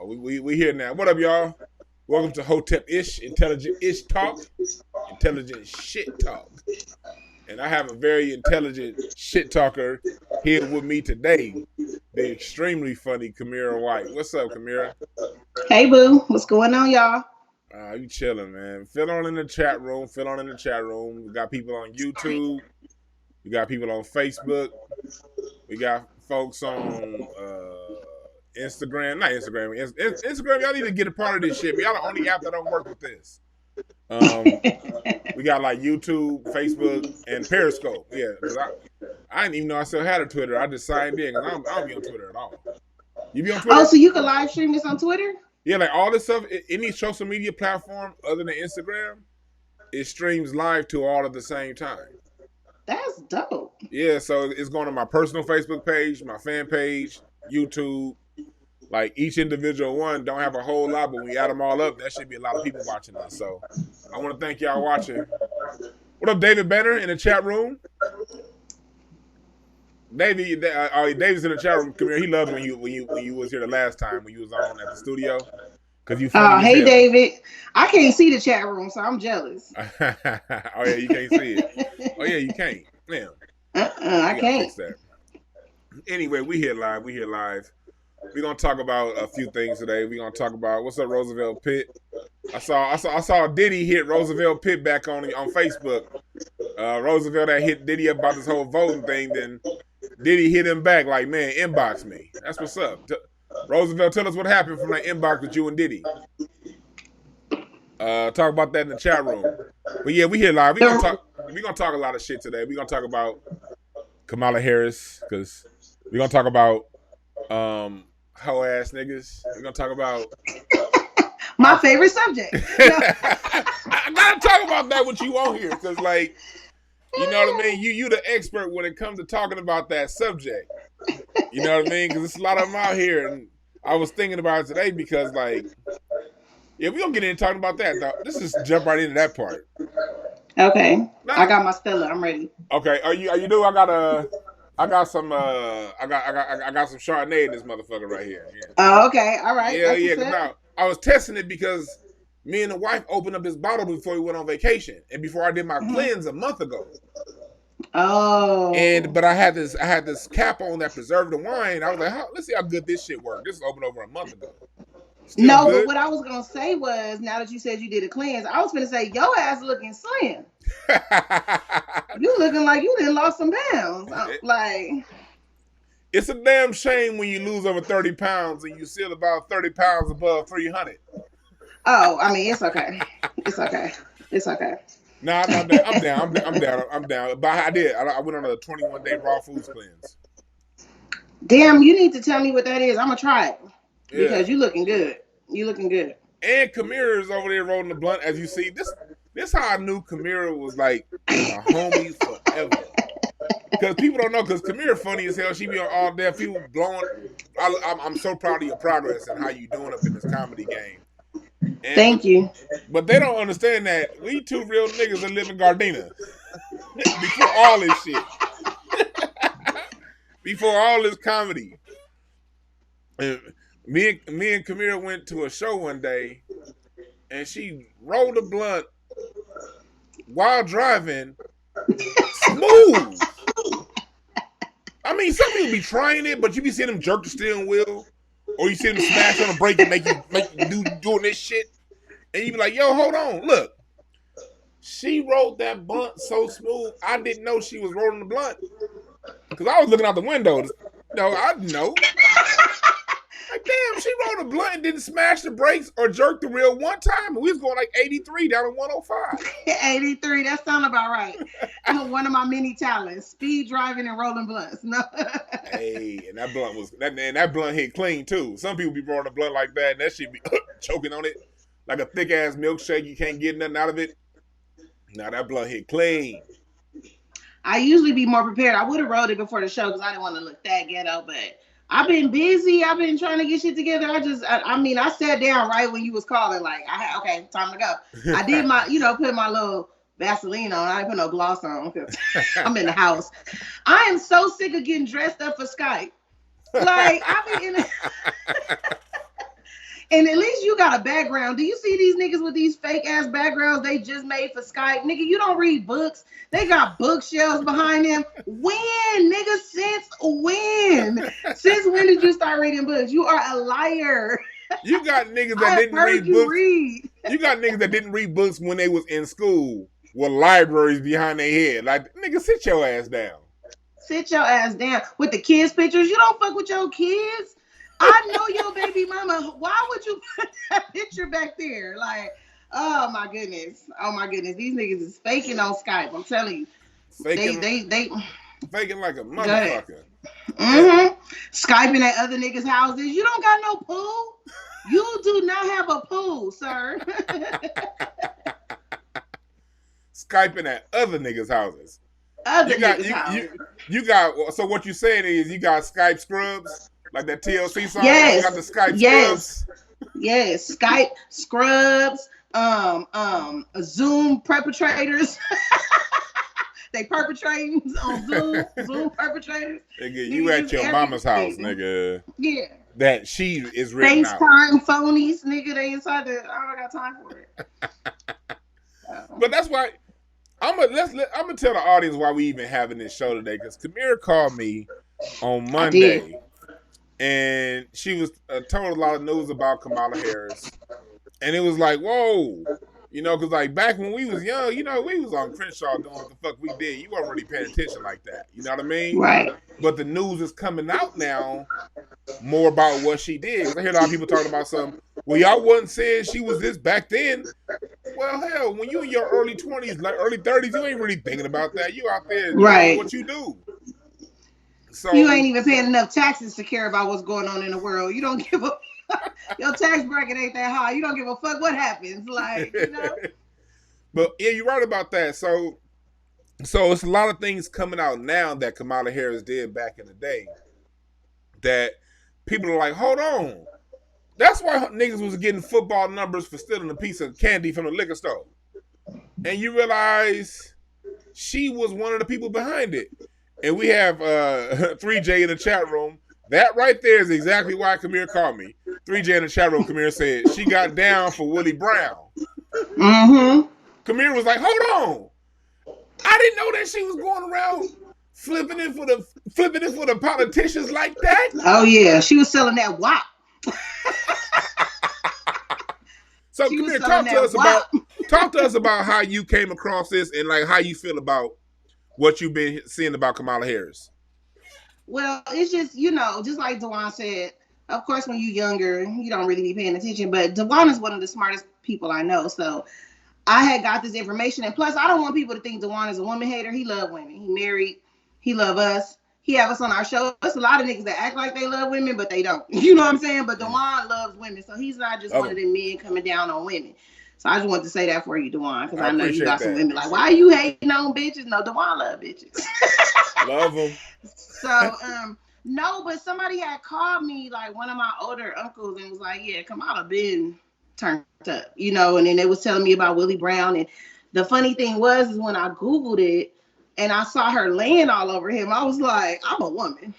We here now. What up, y'all? Welcome to Hotep-ish, intelligent-ish talk, intelligent shit talk. And I have a very intelligent shit talker here with me today, the extremely funny Kamira White. What's up, Kamira? Hey, boo. What's going on, y'all? You chilling, man. Fill on in the chat room. We got people on YouTube. We got people on Facebook. We got folks on Instagram. Not Instagram. Instagram, y'all need to get a part of this shit. Y'all the only app that don't work with this. We got like YouTube, Facebook, and Periscope. Yeah, because I didn't even know I still had a Twitter. I just signed in because I don't be on Twitter at all. You be on Twitter? Oh, so you can live stream this on Twitter? Yeah, like all this stuff, any social media platform other than Instagram, it streams live to all at the same time. That's dope. Yeah, so it's going on my personal Facebook page, my fan page, YouTube. Like each individual one don't have a whole lot, but when we add them all up, that should be a lot of people watching us. So I want to thank y'all watching. What up, David Banner in the chat room? David's in the chat room. Come here. He loved when you was here the last time when you was on at the studio. Cause you funny. Hey David, I can't see the chat room, so I'm jealous. Oh yeah, you can't see it. Oh yeah, you can't. Damn. I can't. Anyway, we here live. We're gonna talk about a few things today. We're gonna talk about what's up, Roosevelt Pitt. I saw Diddy hit Roosevelt Pitt back on Facebook. Roosevelt that hit Diddy about this whole voting thing, then Diddy hit him back like, man, inbox me. That's what's up. Roosevelt, tell us what happened from that inbox with you and Diddy. Talk about that in the chat room. But yeah, we here live. We're gonna talk a lot of shit today. We're gonna talk about Kamala Harris, because we're gonna talk about hoe ass niggas. We're gonna talk about my favorite subject. I gotta talk about that with you on here, because like, you know what I mean? You the expert when it comes to talking about that subject. You know what I mean? Because there's a lot of them out here, and I was thinking about it today because, like, yeah, we gonna get into talking about that. Though. Let's just jump right into that part. Okay, I got my Stella. I'm ready. Okay, are you do? I got some Chardonnay in this motherfucker right here. Yeah. Oh, okay, all right. Yeah. Now I was testing it because me and the wife opened up this bottle before we went on vacation, and before I did my cleanse a month ago. Oh. But I had this cap on that preserved the wine. I was like, let's see how good this shit works. This is open over a month ago. Still no, good. But what I was gonna say was, now that you said you did a cleanse, I was gonna say your ass looking slim. You looking like you done lost some pounds. Like, it's a damn shame when you lose over 30 pounds and you still about 30 pounds above 300. Oh, I mean, it's okay. It's okay. No, I'm down. But I went on a 21-day raw foods cleanse. Damn, you need to tell me what that is. I'm gonna try it. Because you looking good. And Kamira is over there rolling the blunt, as you see. This how I knew Kamira was like a homie forever. Because people don't know, because Kamira funny as hell. She be on all day. People blowing. I'm so proud of your progress and how you doing up in this comedy game. Thank you. But they don't understand that we two real niggas that live in Gardena. Before all this shit. Before all this comedy. And me and Kamira went to a show one day, and she rolled a blunt while driving. Smooth. I mean, some people be trying it, but you be seeing them jerk the steering wheel, or you see them smash on the brake and make you doing this shit, and you be like, "Yo, hold on, look." She rolled that blunt so smooth, I didn't know she was rolling the blunt because I was looking out the window. I didn't know. Like, damn, she rolled a blunt and didn't smash the brakes or jerk the wheel one time. We was going like 83 down to 105. 83, that sounds about right. One of my many talents, speed driving and rolling blunts. No. Hey, and that blunt hit clean too. Some people be rolling a blunt like that, and that shit be choking on it like a thick ass milkshake. You can't get nothing out of it. Now that blunt hit clean. I usually be more prepared. I would have rolled it before the show because I didn't want to look that ghetto, but I've been busy. I've been trying to get shit together. I sat down right when you was calling. Like, okay, time to go. I did my, put my little Vaseline on. I didn't put no gloss on because I'm in the house. I am so sick of getting dressed up for Skype. Like, I be in And at least you got a background. Do you see these niggas with these fake ass backgrounds they just made for Skype? Nigga, you don't read books. They got bookshelves behind them. When, nigga, since when? Since when did you start reading books? You are a liar. You got niggas that didn't read books. Read. You got niggas that didn't read books when they was in school with libraries behind their head. Like, nigga, sit your ass down. Sit your ass down. With the kids' pictures, you don't fuck with your kids. I know your baby mama. Why would you put that picture back there? Like, oh my goodness. Oh my goodness. These niggas is faking on Skype. I'm telling you. Faking, they faking like a motherfucker. Mm-hmm. Skyping at other niggas' houses. You don't got no pool. You do not have a pool, sir. Skyping at other niggas' houses. You got. So what you saying is you got Skype scrubs, like that TLC song. Yes. You got the Skype scrubs. Yes. Skype scrubs. Zoom perpetrators. They perpetrating on Zoom. Zoom perpetrators. Nigga, you at your mama's house, nigga. Yeah. That she is written out. FaceTime phonies, nigga. They inside the. I don't got time for it. But that's why. I'm gonna tell the audience why we even having this show today, because Kamira called me on Monday, and she was told a lot of news about Kamala Harris, and it was like, whoa, you know, because like back when we was young, you know, we was on Crenshaw doing what the fuck we did. You weren't really paying attention like that, you know what I mean? Right. But the news is coming out now more about what she did. I hear a lot of people talking about something. Well, y'all wasn't saying she was this back then. Well, hell, when you in your early 20s, like early 30s, you ain't really thinking about that. You out there doing what you do. So you ain't even paying enough taxes to care about what's going on in the world. You don't give a your tax bracket ain't that high. You don't give a fuck what happens. Like, you know. But yeah, you're right about that. So it's a lot of things coming out now that Kamala Harris did back in the day that people are like, hold on. That's why niggas was getting football numbers for stealing a piece of candy from the liquor store. And you realize she was one of the people behind it. And we have 3J in the chat room. That right there is exactly why Kamira called me. 3J in the chat room, Kamira said, she got down for Willie Brown. Mm-hmm. Kamira was like, hold on. I didn't know that she was going around flipping it for the politicians like that. Oh, yeah. She was selling that WAP. So Kamira, talk to us about how you came across this and like how you feel about what you've been seeing about Kamala Harris. Well, it's just, you know, just like Dwann said, of course, when you're younger, you don't really be paying attention. But Dwann is one of the smartest people I know. So I had got this information. And plus, I don't want people to think Dwann is a woman hater. He love women. He married. He love us. He have us on our show. There's a lot of niggas that act like they love women, but they don't. You know what I'm saying? But Dwann loves women. So he's not just one of them men coming down on women. So I just wanted to say that for you, Dwann, because I know you got some women like, why are you hating on bitches? No, Dwann love bitches. Love them. So, no, but somebody had called me, like one of my older uncles, and was like, yeah, Kamala been turned up, you know, and then they was telling me about Willie Brown. And the funny thing was, is when I Googled it and I saw her laying all over him, I was like, I'm a woman.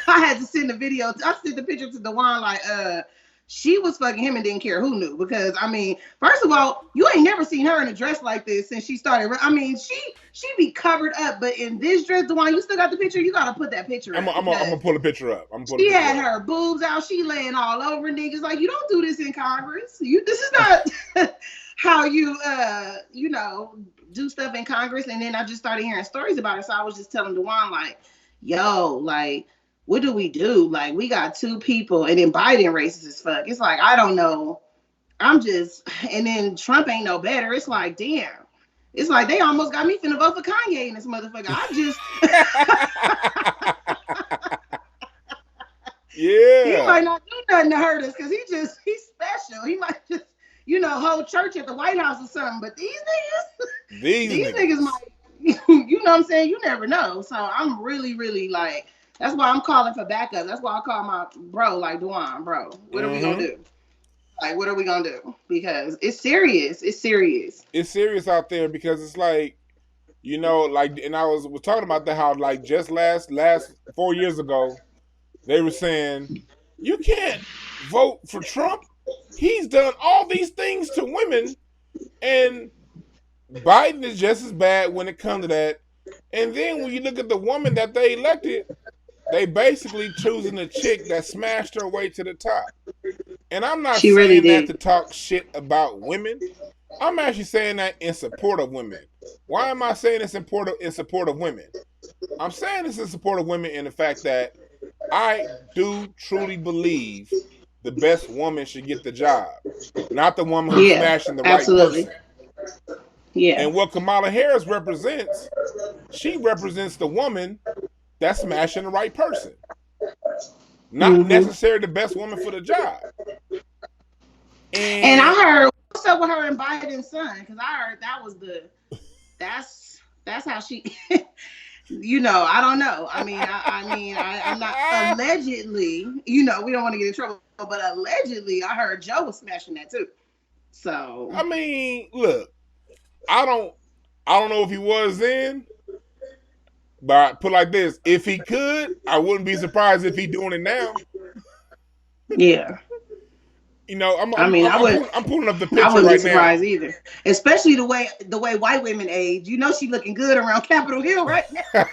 I had to send the video. I sent the picture to Dwann, like, she was fucking him and didn't care who knew. Because, I mean, first of all, you ain't never seen her in a dress like this since she started. I mean, she be covered up. But in this dress, Dwann, you still got the picture? You got to put that picture up. I'm going to pull a picture up. She had her boobs out. She laying all over niggas. Like, you don't do this in Congress. This is not how you, you know, do stuff in Congress. And then I just started hearing stories about it. So I was just telling Dwann, like, yo, like, what do we do? Like, we got two people, and then Biden racist as fuck. It's like, I don't know. I'm just, and then Trump ain't no better. It's like, damn. It's like they almost got me finna vote for Kanye in this motherfucker. I just. Yeah. He might not do nothing to hurt us because he's special. He might just, you know, hold church at the White House or something. But these niggas might, you know what I'm saying? You never know. So I'm really, really like, that's why I'm calling for backup. That's why I call my bro, like, Dwann, bro. What are we going to do? Like, what are we going to do? Because it's serious. It's serious. It's serious out there because it's like, you know, like, and I was talking about that, how, like, just last 4 years ago, they were saying, you can't vote for Trump He's done all these things to women, and Biden is just as bad when it comes to that. And then when you look at the woman that they elected, they basically choosing a chick that smashed her way to the top. And I'm not She really saying that did. to talk shit about women. I'm actually saying that in support of women. Why am I saying it's important in support of women? I'm saying this in support of women in the fact that I do truly believe the best woman should get the job, not the woman who's Yeah, smashing the right absolutely. person. Yeah. And what Kamala Harris represents, she represents the woman that's smashing the right person, not Hmm. necessarily the best woman for the job. And I And heard what's up with her and Biden's son because I heard that was the that's how she. I don't know. I'm not allegedly. We don't want to get in trouble, but allegedly, I heard Joe was smashing that too. So I mean, look, I don't, I don't know if he was then, but put it like this: if he could, I wouldn't be surprised if he doing it now. yeah, You know, I mean, I'm pulling up the I picture wouldn't be right now. surprised either. Especially the way white women age. She looking good around Capitol Hill right now.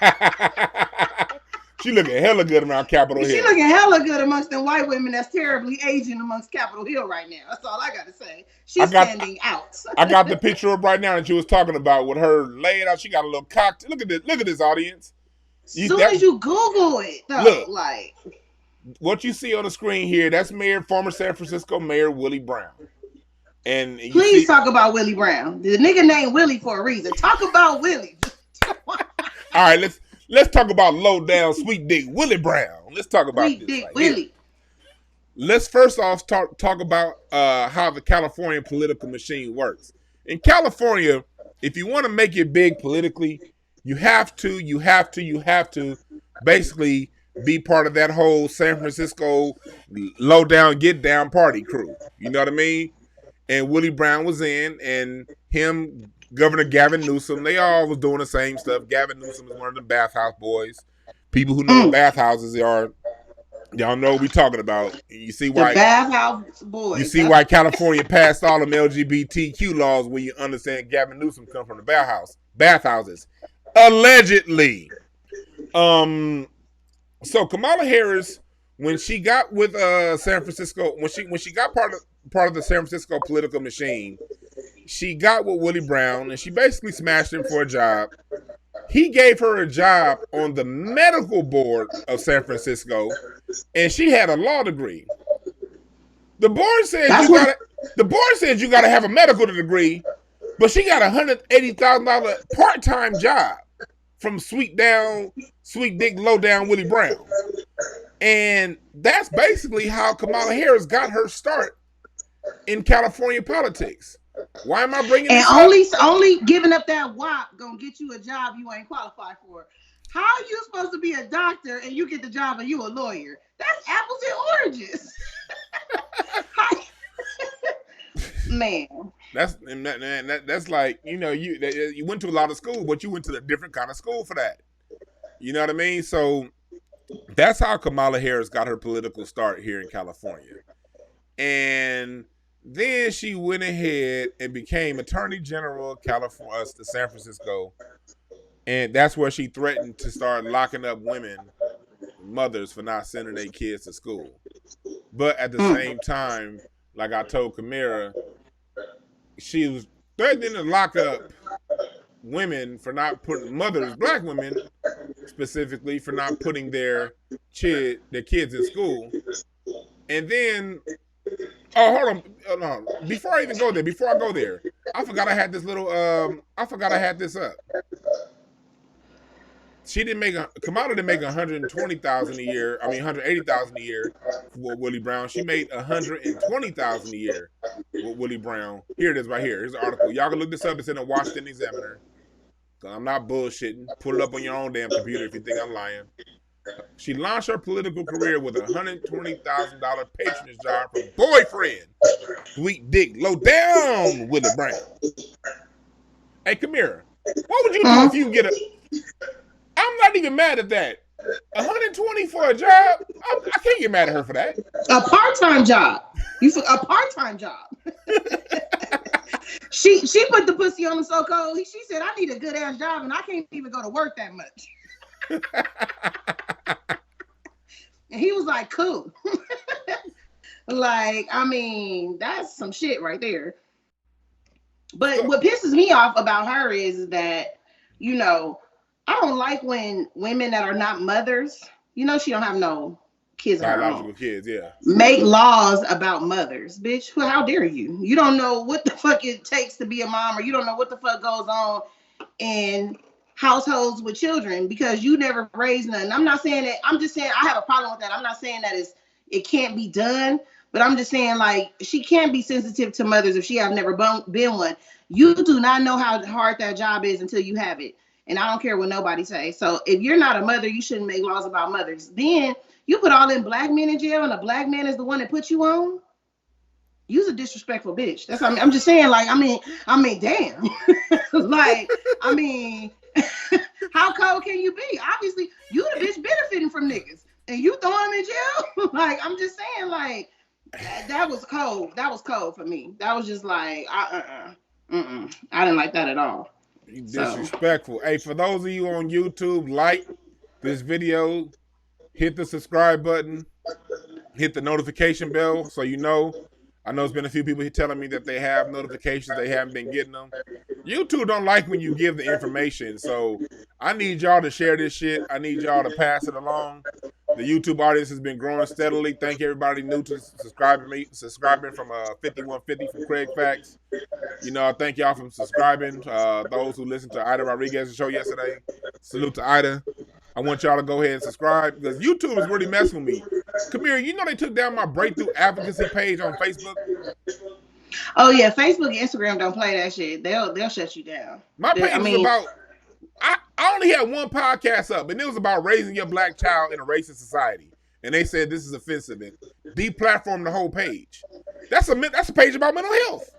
She looking hella good around Capitol She Hill. looking hella good amongst the white women that's terribly aging amongst Capitol Hill right now. That's all I gotta say. I She's got standing out. I got the picture up right now that you was talking about with her laying out. She got a little cocked. Look at this. Look at this audience. Soon as you Google it, though, Look, like what you see on the screen here. That's former San Francisco Mayor Willie Brown. And you please see, talk about Willie Brown. The nigga named Willie for a reason. Talk about Willie. all right, let's talk about low down sweet dick Willie Brown. Let's talk about Sweet this Dick right here. Willie. Let's first off talk about how the California political machine works. In California, if you want to make it big politically, you have to basically be part of that whole San Francisco low down get down party crew. You know what I mean? And Willie Brown was in, and him, Governor Gavin Newsom, they all was doing the same stuff. Gavin Newsom is one of the bathhouse boys. People who know what bathhouses are, y'all know what we talking about. You see The why bathhouse boys. you see why California passed all them LGBTQ laws when you understand Gavin Newsom come from the bathhouses. Allegedly. So Kamala Harris, when she got with San Francisco, when she got part of the San Francisco political machine, she got with Willie Brown and she basically smashed him for a job. He gave her a job on the medical board of San Francisco, and she had a law degree. The board said you gotta have a medical degree, but she got $180,000 part-time job from sweet dick low down Willie Brown. And that's basically how Kamala Harris got her start in California politics. Why am I bringing this up? And only giving up that WAP gonna get you a job you ain't qualified for. How are you supposed to be a doctor and you get the job and you a lawyer? That's apples and oranges. Man. That's like, you went to a lot of school, but you went to a different kind of school for that. You know what I mean? So that's how Kamala Harris got her political start here in California. And then she went ahead and became Attorney General of California, to San Francisco. And that's where she threatened to start locking up women, mothers, for not sending their kids to school. But at the same time, like I told Kamira, she was threatening to lock up women for not putting mothers, black women specifically, for not putting their kids in school. And then, hold on, before I go there, I forgot I had this up. Kamala didn't make $120,000 a year. I mean, $180,000 a year with Willie Brown. She made $120,000 a year with Willie Brown. Here it is, right here. Here's the article. Y'all can look this up. It's in the Washington Examiner. I'm not bullshitting. Put it up on your own damn computer if you think I'm lying. She launched her political career with a $120,000 patronage job from boyfriend, sweet dick, low down Willie Brown. Hey, Kamira, what would you do if you get a? I'm not even mad at that. 120 for a job? I can't get mad at her for that. A part-time job. A part-time job. She put the pussy on him so cold. She said, "I need a good ass job, and I can't even go to work that much." And he was like, "Cool." Like, I mean, that's some shit right there. But what pisses me off about her is that, you know, I don't like when women that are not mothers, she don't have no kids of her own, Biological kids, yeah. make laws about mothers. Bitch, how dare you? You don't know what the fuck it takes to be a mom, or you don't know what the fuck goes on in households with children because you never raised none. I'm not saying that. I'm just saying I have a problem with that. I'm not saying that it can't be done, but I'm just saying, like, she can't be sensitive to mothers if she have never been one. You do not know how hard that job is until you have it. And I don't care what nobody say. So if you're not a mother, you shouldn't make laws about mothers. Then you put all them black men in jail, and a black man is the one that put you on. You's a disrespectful bitch. That's what I'm just saying. Like, I mean, damn. Like, I mean, how cold can you be? Obviously, you the bitch benefiting from niggas, and you throwing them in jail. Like, I'm just saying, like, that was cold. That was cold for me. That was just like, I didn't like that at all. Disrespectful. So. Hey, for those of you on YouTube, like this video, hit the subscribe button, hit the notification bell so you know. I know it's been a few people telling me that they have notifications, they haven't been getting them. YouTube don't like when you give the information, so I need y'all to share this shit. I need y'all to pass it along. The YouTube audience has been growing steadily. Thank everybody new to subscribing from 5150 from Craig Facts. I thank y'all for subscribing. Those who listened to Ida Rodriguez's show yesterday, salute to Ida. I want y'all to go ahead and subscribe because YouTube is really messing with me. Kamira, they took down my breakthrough advocacy page on Facebook? Oh yeah, Facebook and Instagram don't play that shit. They'll shut you down. My page is about. I only had one podcast up, and it was about raising your black child in a racist society. And they said this is offensive and deplatformed the whole page. That's a page about mental health.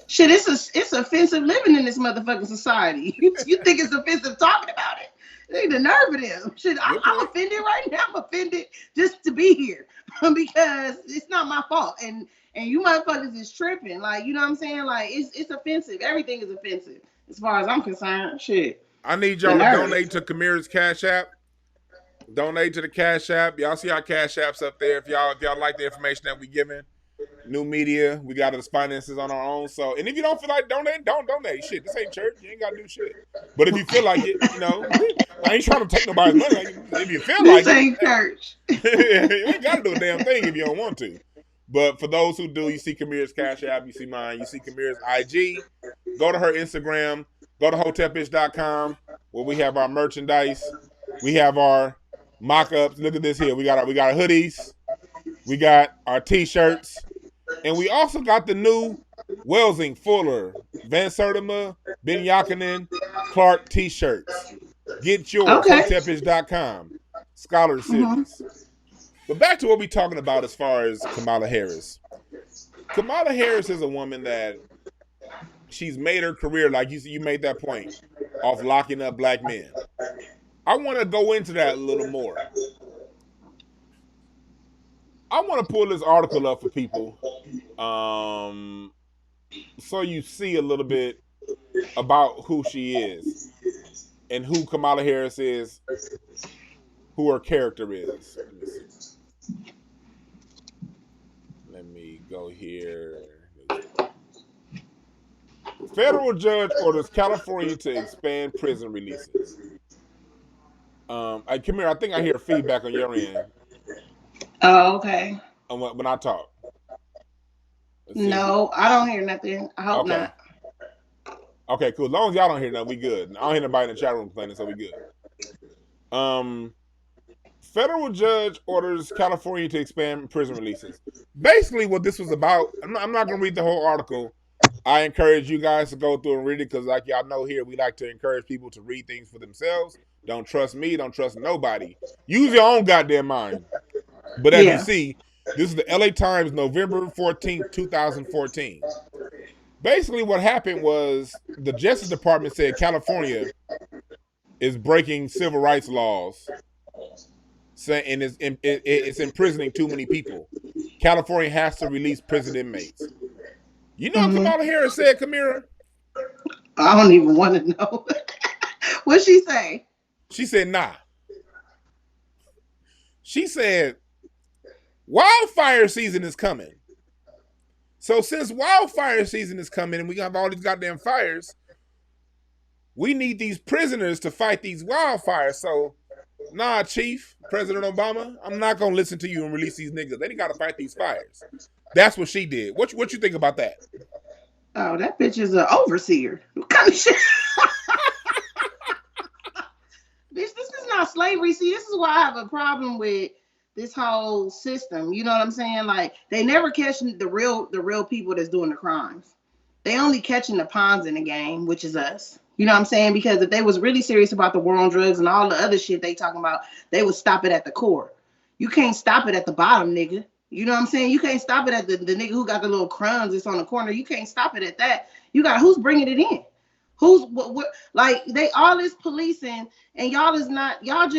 Shit, it's offensive living in this motherfucking society. You think it's offensive talking about it? They the nerve of them. Shit, I'm offended right now. I'm offended just to be here because it's not my fault. And you motherfuckers is tripping. Like, you know what I'm saying? Like, it's offensive. Everything is offensive as far as I'm concerned. Shit. I need y'all to donate to Kamira's Cash App. Donate to the Cash App. Y'all see our Cash Apps up there. If y'all like the information that we giving. New media, we got us finances on our own. So, and if you don't feel like donating, don't donate. Shit, this ain't church. You ain't gotta do shit. But if you feel like it, I ain't trying to take nobody's money. If you feel like this ain't church. You ain't gotta do a damn thing if you don't want to. But for those who do, you see Kamira's Cash App, you see mine, you see Kamira's IG. Go to her Instagram. Go to hotepbitch.com where we have our merchandise. We have our mock-ups. Look at this here. We got our hoodies. We got our t-shirts. And we also got the new Welsing, Fuller, Van Sertima, Ben Yakinen, Clark t-shirts. Get yours, hotepbitch.com. Scholar Series. Mm-hmm. But back to what we're talking about as far as Kamala Harris. Kamala Harris is a woman that she's made her career, like you made that point, off locking up black men. I want to go into that a little more. I want to pull this article up for people so you see a little bit about who she is and who Kamala Harris is, who her character is. Let me go here. Federal judge orders California to expand prison releases. Come here. I think I hear feedback on your end. Oh, okay. When I talk. No, I don't hear nothing. I hope not. Okay, cool. As long as y'all don't hear nothing, we good. I don't hear nobody in the chat room complaining, so we good. Federal judge orders California to expand prison releases. Basically, what this was about, I'm not going to read the whole article. I encourage you guys to go through and read it because, like y'all know here, we like to encourage people to read things for themselves. Don't trust me. Don't trust nobody. Use your own goddamn mind. But as you see, this is the LA Times, November 14th, 2014. Basically, what happened was the Justice Department said California is breaking civil rights laws and it's imprisoning too many people. California has to release prison inmates. You know what Mm-hmm. Kamala Harris said, Kamira? I don't even want to know. What'd she say? She said, nah. She said, wildfire season is coming. So since wildfire season is coming and we have all these goddamn fires, we need these prisoners to fight these wildfires. So, nah, Chief, President Obama, I'm not going to listen to you and release these niggas. They got to fight these fires. That's what she did. What you think about that? Oh, that bitch is an overseer. What kind of shit? Bitch, this is not slavery. See, this is why I have a problem with this whole system. You know what I'm saying? Like, they never catch the real people that's doing the crimes. They only catching the pawns in the game, which is us. You know what I'm saying? Because if they was really serious about the war on drugs and all the other shit they talking about, they would stop it at the core. You can't stop it at the bottom, nigga. You know what I'm saying? You can't stop it at the nigga who got the little crumbs that's on the corner. You can't stop it at that. You got who's bringing it in? Who's what like they all is policing and y'all is not y'all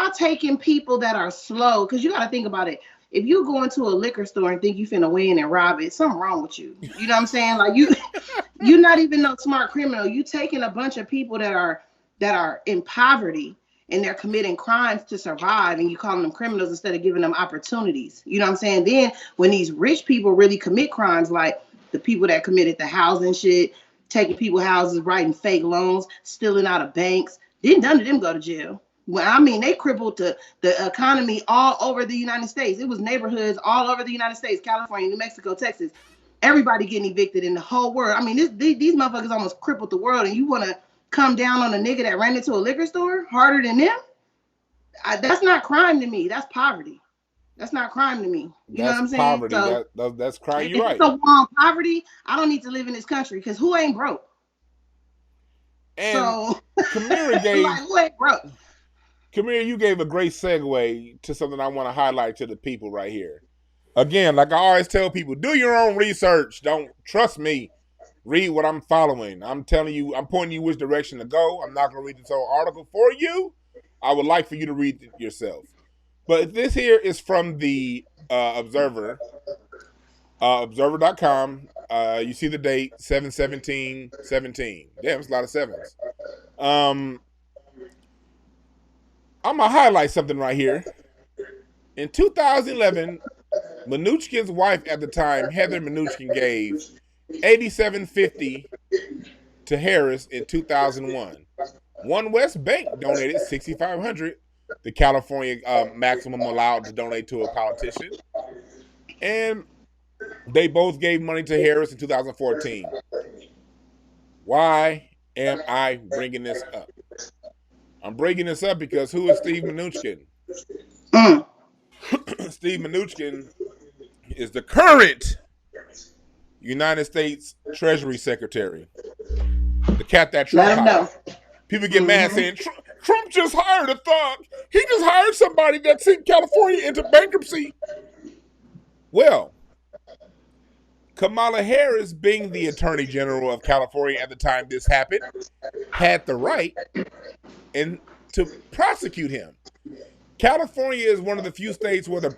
taking people that are slow because you got to think about it. If you go into a liquor store and think you finna win and rob it, something wrong with you. You know what I'm saying? Like you're not even no smart criminal. You taking a bunch of people that are in poverty and they're committing crimes to survive and you calling them criminals instead of giving them opportunities. You know what I'm saying? Then when these rich people really commit crimes, like the people that committed the housing shit, taking people's houses, writing fake loans, stealing out of banks, didn't none of them go to jail. Well, I mean, they crippled the economy all over the United States. It was neighborhoods all over the United States, California, New Mexico, Texas. Everybody getting evicted in the whole world. I mean, these motherfuckers almost crippled the world, and you want to come down on a nigga that ran into a liquor store harder than them? That's not crime to me. That's poverty. That's not crime to me. You know what I'm saying? Poverty. So, that's crime. You're right. If it's a war on poverty, I don't need to live in this country because who ain't broke? And so, Kamira gave like, who ain't broke? Kamira, you gave a great segue to something I want to highlight to the people right here. Again, like I always tell people, do your own research. Don't trust me. Read what I'm following. I'm telling you, I'm pointing you which direction to go. I'm not going to read this whole article for you. I would like for you to read it yourself. But this here is from the Observer, observer.com. You see the date, 7/17/17. Damn, it's a lot of sevens. I'm going to highlight something right here. In 2011, Mnuchin's wife at the time, Heather Mnuchin, gave $87.50 to Harris in 2001. One West Bank donated $6,500, the California maximum allowed to donate to a politician. And they both gave money to Harris in 2014. Why am I bringing this up? I'm bringing this up because who is Steve Mnuchin? Steve Mnuchin is the current United States Treasury Secretary. The cat that Trump hired. People get mad saying, Trump just hired a thug. He just hired somebody that sent California into bankruptcy. Well, Kamala Harris, being the Attorney General of California at the time this happened, had the right to prosecute him. California is one of the few states where the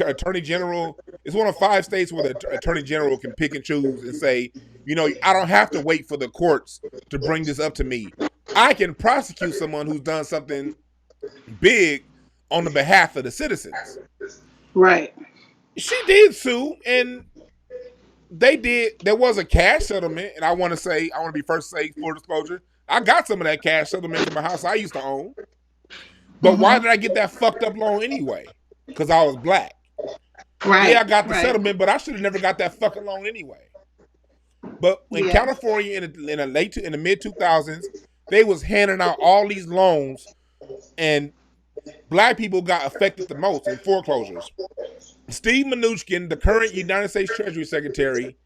Attorney General, it's one of 5 states where the Attorney General can pick and choose and say, you know, I don't have to wait for the courts to bring this up to me. I can prosecute someone who's done something big on the behalf of the citizens. Right. She did sue, and they did. There was a cash settlement, and I want to be first to say, full disclosure, I got some of that cash settlement from a house I used to own. But why did I get that fucked up loan anyway? Because I was black. Right. Yeah, I got the settlement, but I should have never got that fucking loan anyway. But in California in the mid 2000s, they was handing out all these loans, and black people got affected the most in foreclosures. Steve Mnuchin, the current United States Treasury Secretary,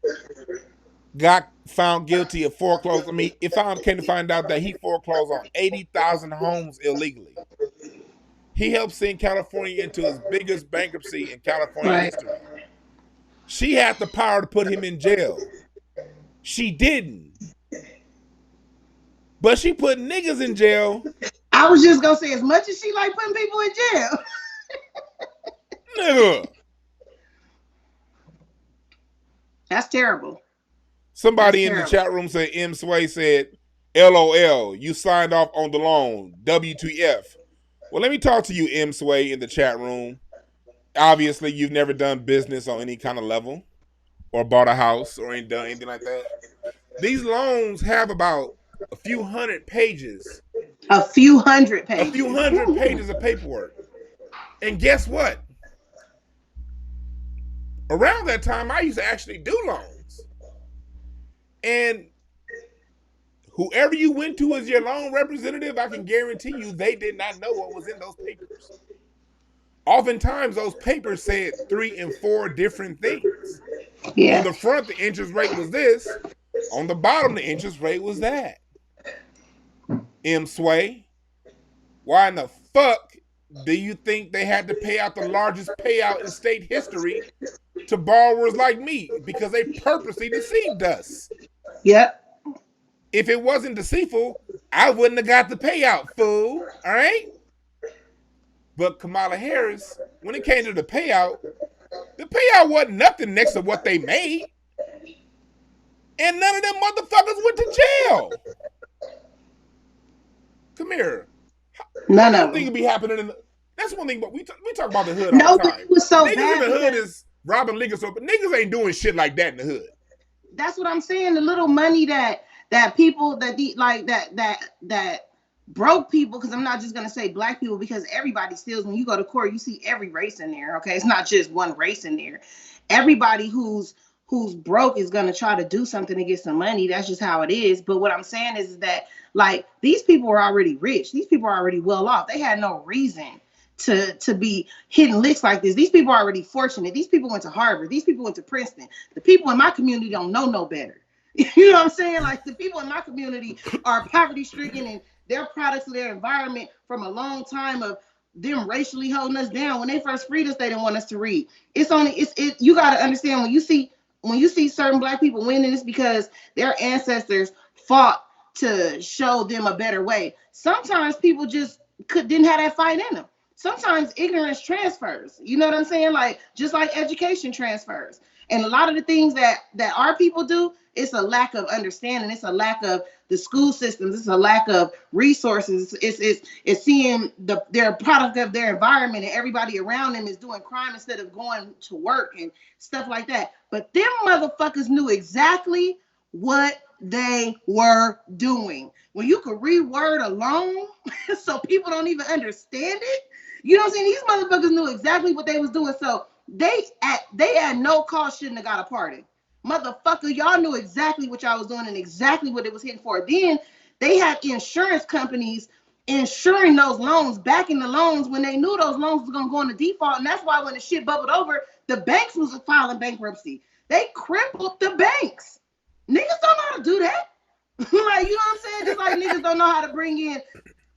got found guilty of foreclosure. I mean, came to find out that he foreclosed on 80,000 homes illegally. He helped send California into his biggest bankruptcy in California history. She had the power to put him in jail. She didn't. But she put niggas in jail. I was just going to say, as much as she like putting people in jail. Nigga. terrible. Somebody in the chat room said M. Sway said, LOL, you signed off on the loan. WTF. Well, let me talk to you, M. Sway, in the chat room. Obviously, you've never done business on any kind of level or bought a house or ain't done anything like that. These loans have about a few hundred pages. A few hundred pages. A few hundred pages of paperwork. And guess what? Around that time, I used to actually do loans. And whoever you went to as your loan representative, I can guarantee you they did not know what was in those papers. Oftentimes, those papers said 3 and 4 different things. Yeah. On the front, the interest rate was this. On the bottom, the interest rate was that. M. Sway, why in the fuck do you think they had to pay out the largest payout in state history to borrowers like me? Because they purposely deceived us. Yep. If it wasn't deceitful, I wouldn't have got the payout, fool. All right? But Kamala Harris, when it came to the payout wasn't nothing next to what they made. And none of them motherfuckers went to jail. Kamira, none of them. Thing be happening that's one thing, but we talk about the hood all the time. It was so niggas bad in the hood is robbing liquor store, but niggas ain't doing shit like that in the hood. That's what I'm saying. The little money that people that broke people, because I'm not just gonna say black people, because everybody steals. When you go to court, you see every race in there. Okay, it's not just one race in there. Everybody who's broke is gonna try to do something to get some money. That's just how it is. But what I'm saying is that, like, these people are already rich. These people are already well off. They had no reason to be hitting licks like this. These people are already fortunate. These people went to Harvard. These people went to Princeton. The people in my community don't know no better. You know what I'm saying? Like, the people in my community are poverty stricken, and they're products of their environment from a long time of them racially holding us down. When they first freed us, they didn't want us to read. You got to understand, when you see certain black people winning, it's because their ancestors fought to show them a better way. Sometimes people just didn't have that fight in them. Sometimes ignorance transfers. You know what I'm saying? Like, just like education transfers. And a lot of the things that our people do, it's a lack of understanding. It's a lack of the school systems. It's a lack of resources. It's seeing their product of their environment, and everybody around them is doing crime instead of going to work and stuff like that. But them motherfuckers knew exactly what they were doing. When you could reword a loan so people don't even understand it, you know what I'm saying? These motherfuckers knew exactly what they was doing. So they at no cost shouldn't have got a pardon. Motherfucker, y'all knew exactly what y'all was doing and exactly what it was hitting for. Then they had insurance companies insuring those loans, backing the loans when they knew those loans was gonna go into default. And that's why when the shit bubbled over, the banks was filing bankruptcy. They crippled the banks. Niggas don't know how to do that. Like, you know what I'm saying? Just like niggas don't know how to bring in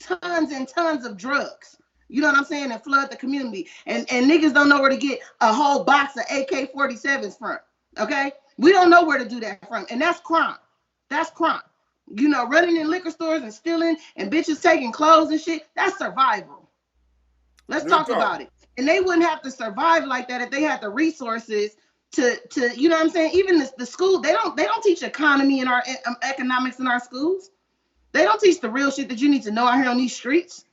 tons and tons of drugs. You know what I'm saying? And flood the community. And niggas don't know where to get a whole box of AK-47s from. Okay? We don't know where to do that from. And that's crime. That's crime. You know, running in liquor stores and stealing and bitches taking clothes and shit, that's survival. Let's talk about it. And they wouldn't have to survive like that if they had the resources to you know what I'm saying? Even the school, they don't teach economy in our economics in our schools. They don't teach the real shit that you need to know out here on these streets.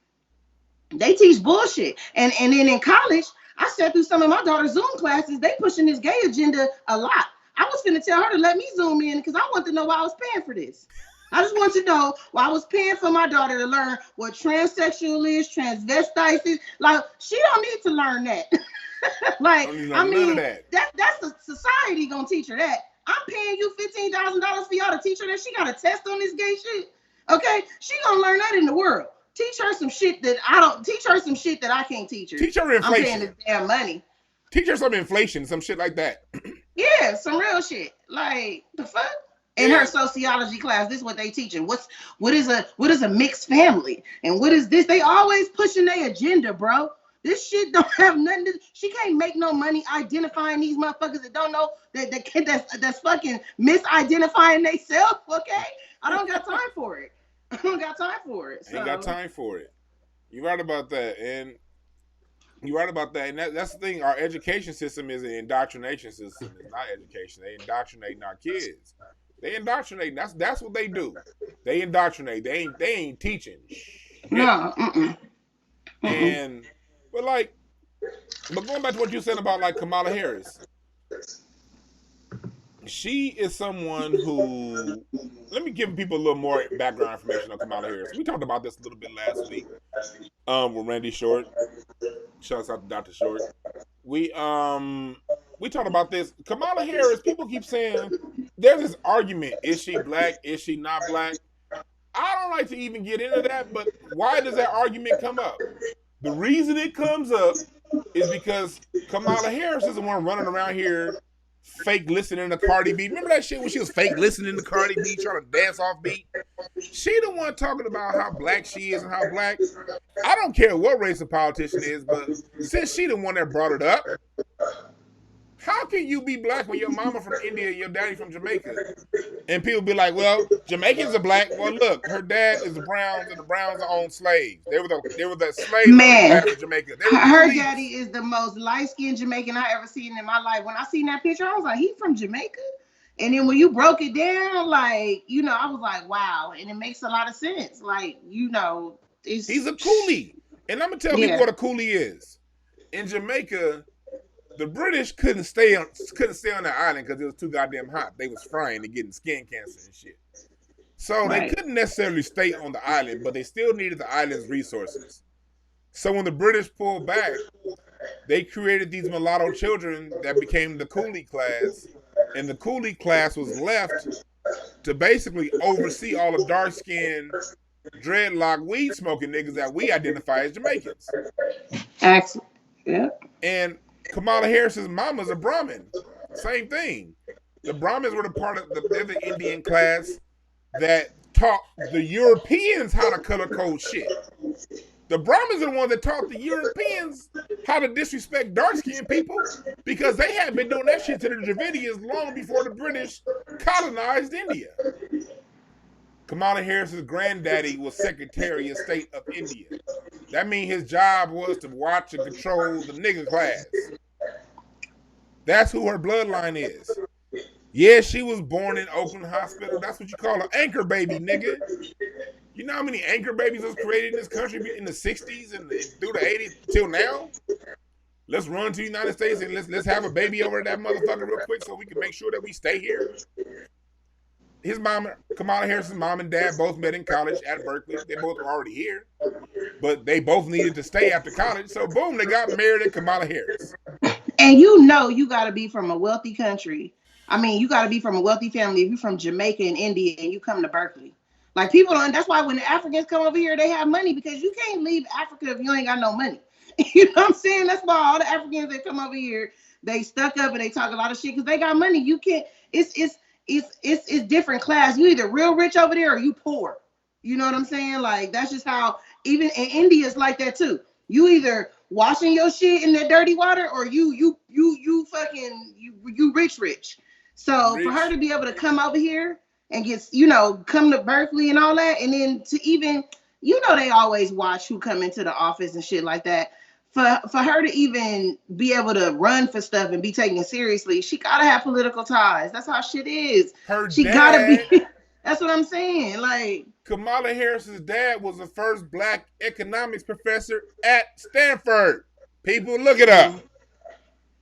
They teach bullshit. And then in college, I sat through some of my daughter's Zoom classes. They pushing this gay agenda a lot. I was finna tell her to let me Zoom in because I want to know why I was paying for this. I just want to know why I was paying for my daughter to learn what transsexual is, transvestite is. Like, she don't need to learn that. Like, I mean, that's the society gonna teach her that. I'm paying you $15,000 for y'all to teach her that. She got a test on this gay shit. Okay, she gonna learn that in the world. Teach her some shit that I don't. Teach her some shit that I can't teach her. Teach her inflation. I'm paying this damn money. Teach her some inflation, some shit like that. Yeah, some real shit. Like, the fuck. In her sociology class, this is what they teaching. What is a mixed family, and what is this? They always pushing their agenda, bro. This shit don't have nothing to. She can't make no money identifying these motherfuckers that don't know that's fucking misidentifying themselves. Okay, I don't got time for it. I don't got time for it. Ain't got time for it. You're right about that. And You're right about that, and that's the thing. Our education system is an indoctrination system. It's not education. They indoctrinate our kids. They indoctrinate. That's what they do. They indoctrinate. They ain't teaching shit. No. Mm-mm. Mm-mm. And but like, but going back to what you said about like Kamala Harris, she is someone who. Let me give people a little more background information on Kamala Harris. We talked about this a little bit last week. With Randy Short. Shouts out to Dr. Short. We talked about this. Kamala Harris, people keep saying there's this argument. Is she black? Is she not black? I don't like to even get into that, but why does that argument come up? The reason it comes up is because Kamala Harris is the one running around here fake listening to Cardi B. Remember that shit when she was fake listening to Cardi B, trying to dance off beat? She the one talking about how black she is and how black. I don't care what race a politician is, but since she the one that brought it up, how can you be black when your mama from India and your daddy from Jamaica? And people be like, well, Jamaicans are black. Well, look, her dad is the Browns, and the Browns are owned slaves. They were the slave class of Jamaica. Her daddy is the most light-skinned Jamaican I ever seen in my life. When I seen that picture, I was like, he from Jamaica? And then when you broke it down, like, I was like, wow. And it makes a lot of sense. Like, he's a coolie. And I'm going to tell people what a coolie is. In Jamaica, the British couldn't stay on the island because it was too goddamn hot. They was frying and getting skin cancer and shit. So they couldn't necessarily stay on the island, but they still needed the island's resources. So when the British pulled back, they created these mulatto children that became the coolie class. And the coolie class was left to basically oversee all the dark-skinned, dreadlock, weed-smoking niggas that we identify as Jamaicans. Excellent. Yeah. And Kamala Harris's mama's a Brahmin. Same thing. The Brahmins were they're the Indian class that taught the Europeans how to color code shit. The Brahmins are the ones that taught the Europeans how to disrespect dark-skinned people because they had been doing that shit to the Dravidians long before the British colonized India. Kamala Harris's granddaddy was Secretary of State of India. That means his job was to watch and control the nigger class. That's who her bloodline is. Yeah, she was born in Oakland Hospital. That's what you call an anchor baby, nigga. You know how many anchor babies was created in this country in the 60s and through the 80s till now? Let's run to the United States and let's have a baby over that motherfucker real quick so we can make sure that we stay here. His mom, Kamala Harris's mom and dad both met in college at Berkeley. They both were already here, but they both needed to stay after college. So boom, they got married at Kamala Harris. And you got to be from a wealthy country. I mean, you got to be from a wealthy family if you're from Jamaica and India and you come to Berkeley. Like people don't. That's why when the Africans come over here, they have money because you can't leave Africa if you ain't got no money. You know what I'm saying? That's why all the Africans that come over here, they stuck up and they talk a lot of shit because they got money. You can't. It's different class. You either real rich over there or you poor. You know what I'm saying? Like that's just how. Even in India, it's like that too. You either washing your shit in the dirty water or you rich. So for her to be able to come over here and get, come to Berkeley and all that, and then to even, they always watch who come into the office and shit like that. For her to even be able to run for stuff and be taken seriously, she gotta have political ties. That's how shit is. She gotta be. That's what I'm saying. Like Kamala Harris's dad was the first black economics professor at Stanford. People, look it up.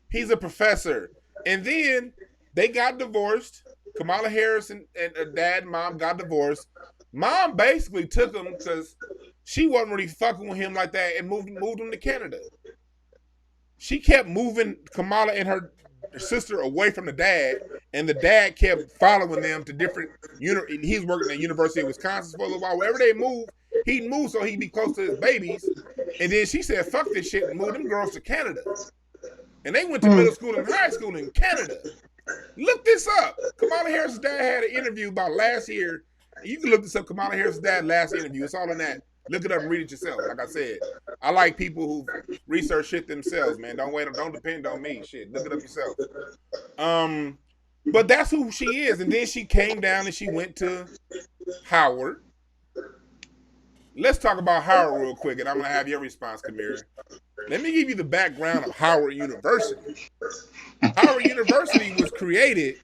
He's a professor. And then they got divorced. Kamala Harris and her dad and mom got divorced. Mom basically took him because she wasn't really fucking with him like that and moved him to Canada. She kept moving Kamala and her sister away from the dad, and the dad kept following them to different. He's working at the University of Wisconsin for a little while. Wherever they move, he'd move so he'd be close to his babies. And then she said, "Fuck this shit," and moved them girls to Canada. And they went to middle school and high school in Canada. Look this up. Kamala Harris' dad had an interview about last year. You can look this up. Kamala Harris' dad last interview. It's all in that. Look it up and read it yourself. Like I said, I like people who research shit themselves, man. Don't depend on me. Shit, look it up yourself. But that's who she is. And then she came down and she went to Howard. let's talk about Howard real quick, and I'm gonna have your response, Kamira. Let me give you the background of Howard University. Howard University was created.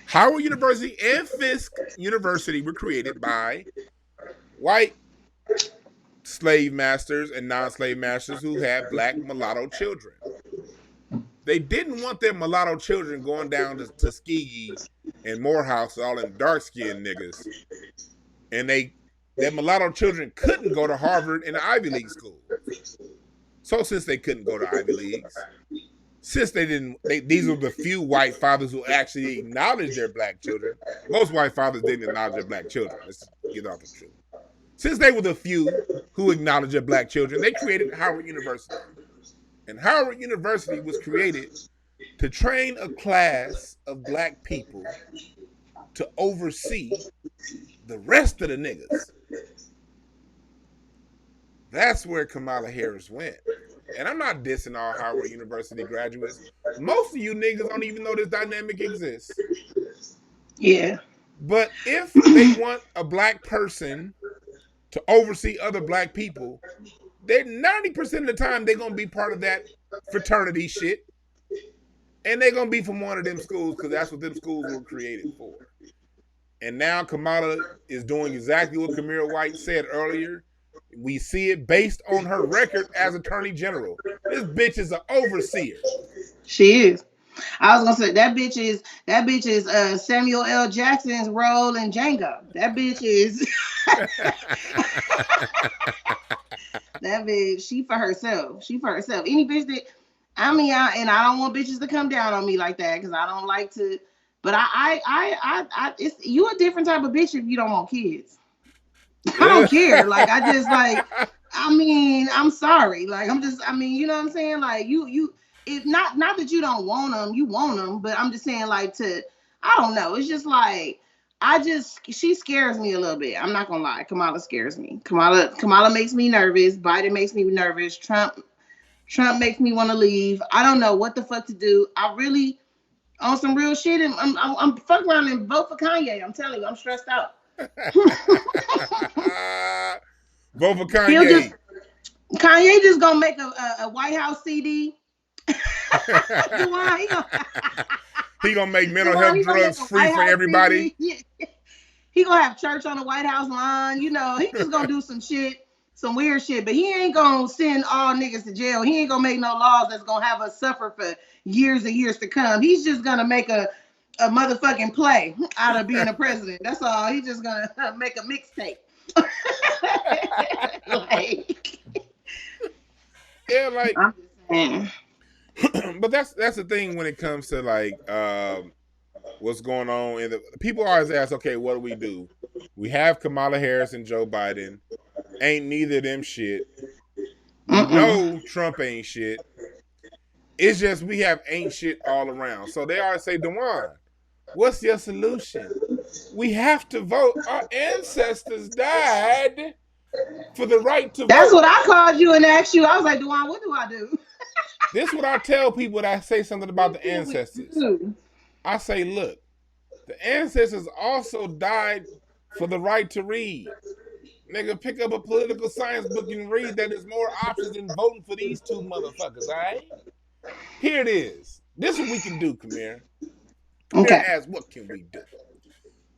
Howard University and Fisk University were created by white slave masters and non-slave masters who had black mulatto children. They didn't want their mulatto children going down to Tuskegee and Morehouse, all them dark-skinned niggas. And their mulatto children couldn't go to Harvard and the Ivy League schools. So since they couldn't go to Ivy Leagues, since these were the few white fathers who actually acknowledged their black children. Most white fathers didn't acknowledge their black children. Let's get off the truth. Since they were the few who acknowledged their black children, they created Howard University. And Howard University was created to train a class of black people to oversee the rest of the niggas. That's where Kamala Harris went. And I'm not dissing all Howard University graduates. Most of you niggas don't even know this dynamic exists. Yeah. But if they want a black person to oversee other black people, they're 90% of the time they're gonna be part of that fraternity shit. And they're gonna be from one of them schools because that's what them schools were created for. And now Kamala is doing exactly what Kamira White said earlier. We see it based on her record as Attorney General. This bitch is an overseer. She is. I was gonna say that bitch is Samuel L. Jackson's role in Django. That bitch is that bitch. She for herself. She for herself. Any bitch that I don't want bitches to come down on me like that because I don't like to. But it's you a different type of bitch if you don't want kids. I don't care. Like I just like. I'm sorry. Like you know what I'm saying? Like you. If not that you don't want them, you want them. But I'm just saying like I don't know. It's just like she scares me a little bit. I'm not gonna lie. Kamala scares me. Kamala makes me nervous. Biden makes me nervous. Trump makes me want to leave. I don't know what the fuck to do. I really on some real shit. And I'm fuck around and vote for Kanye. I'm telling you, I'm stressed out. Vote for Kanye. Kanye just gonna make a White House CD. He gonna make mental health drugs free for everybody. He gonna have church on the White House lawn. You know, he just gonna do some shit, some weird shit. But he ain't gonna send all niggas to jail. He ain't gonna make no laws that's gonna have us suffer for years and years to come. He's just gonna make a motherfucking play out of being a president. That's all. He's just gonna make a mixtape. But that's the thing when it comes to like what's going on. And people always ask, okay, what do we do? We have Kamala Harris and Joe Biden. Ain't neither of them shit. No, Trump ain't shit. It's just we have ain't shit all around. So they always say, Dwan, what's your solution? We have to vote. Our ancestors died for the right to vote. That's what I called you and asked you. I was like, Dwan, what do I do? This is what I tell people that say something about the ancestors. I say, look, the ancestors also died for the right to read. Nigga, pick up a political science book and read that there's more options than voting for these two motherfuckers, all right? Here it is. This is what we can do, Kamira. Kamira asks, what can we do?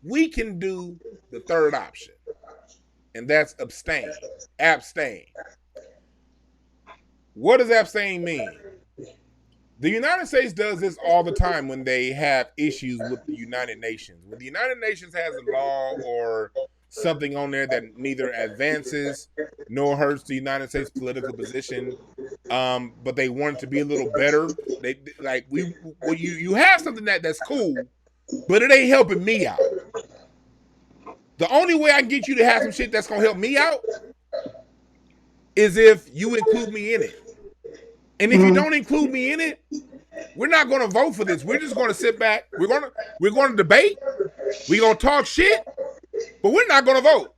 We can do the third option, and that's abstain. Abstain. What does abstain mean? The United States does this all the time when they have issues with the United Nations. When the United Nations has a law or something on there that neither advances nor hurts the United States political position, but they want it to be a little better. You have something that's cool, but it ain't helping me out. The only way I can get you to have some shit that's gonna help me out is if you include me in it. And if you don't include me in it, we're not going to vote for this. We're just going to sit back. We're going to debate. We're going to talk shit, but we're not going to vote.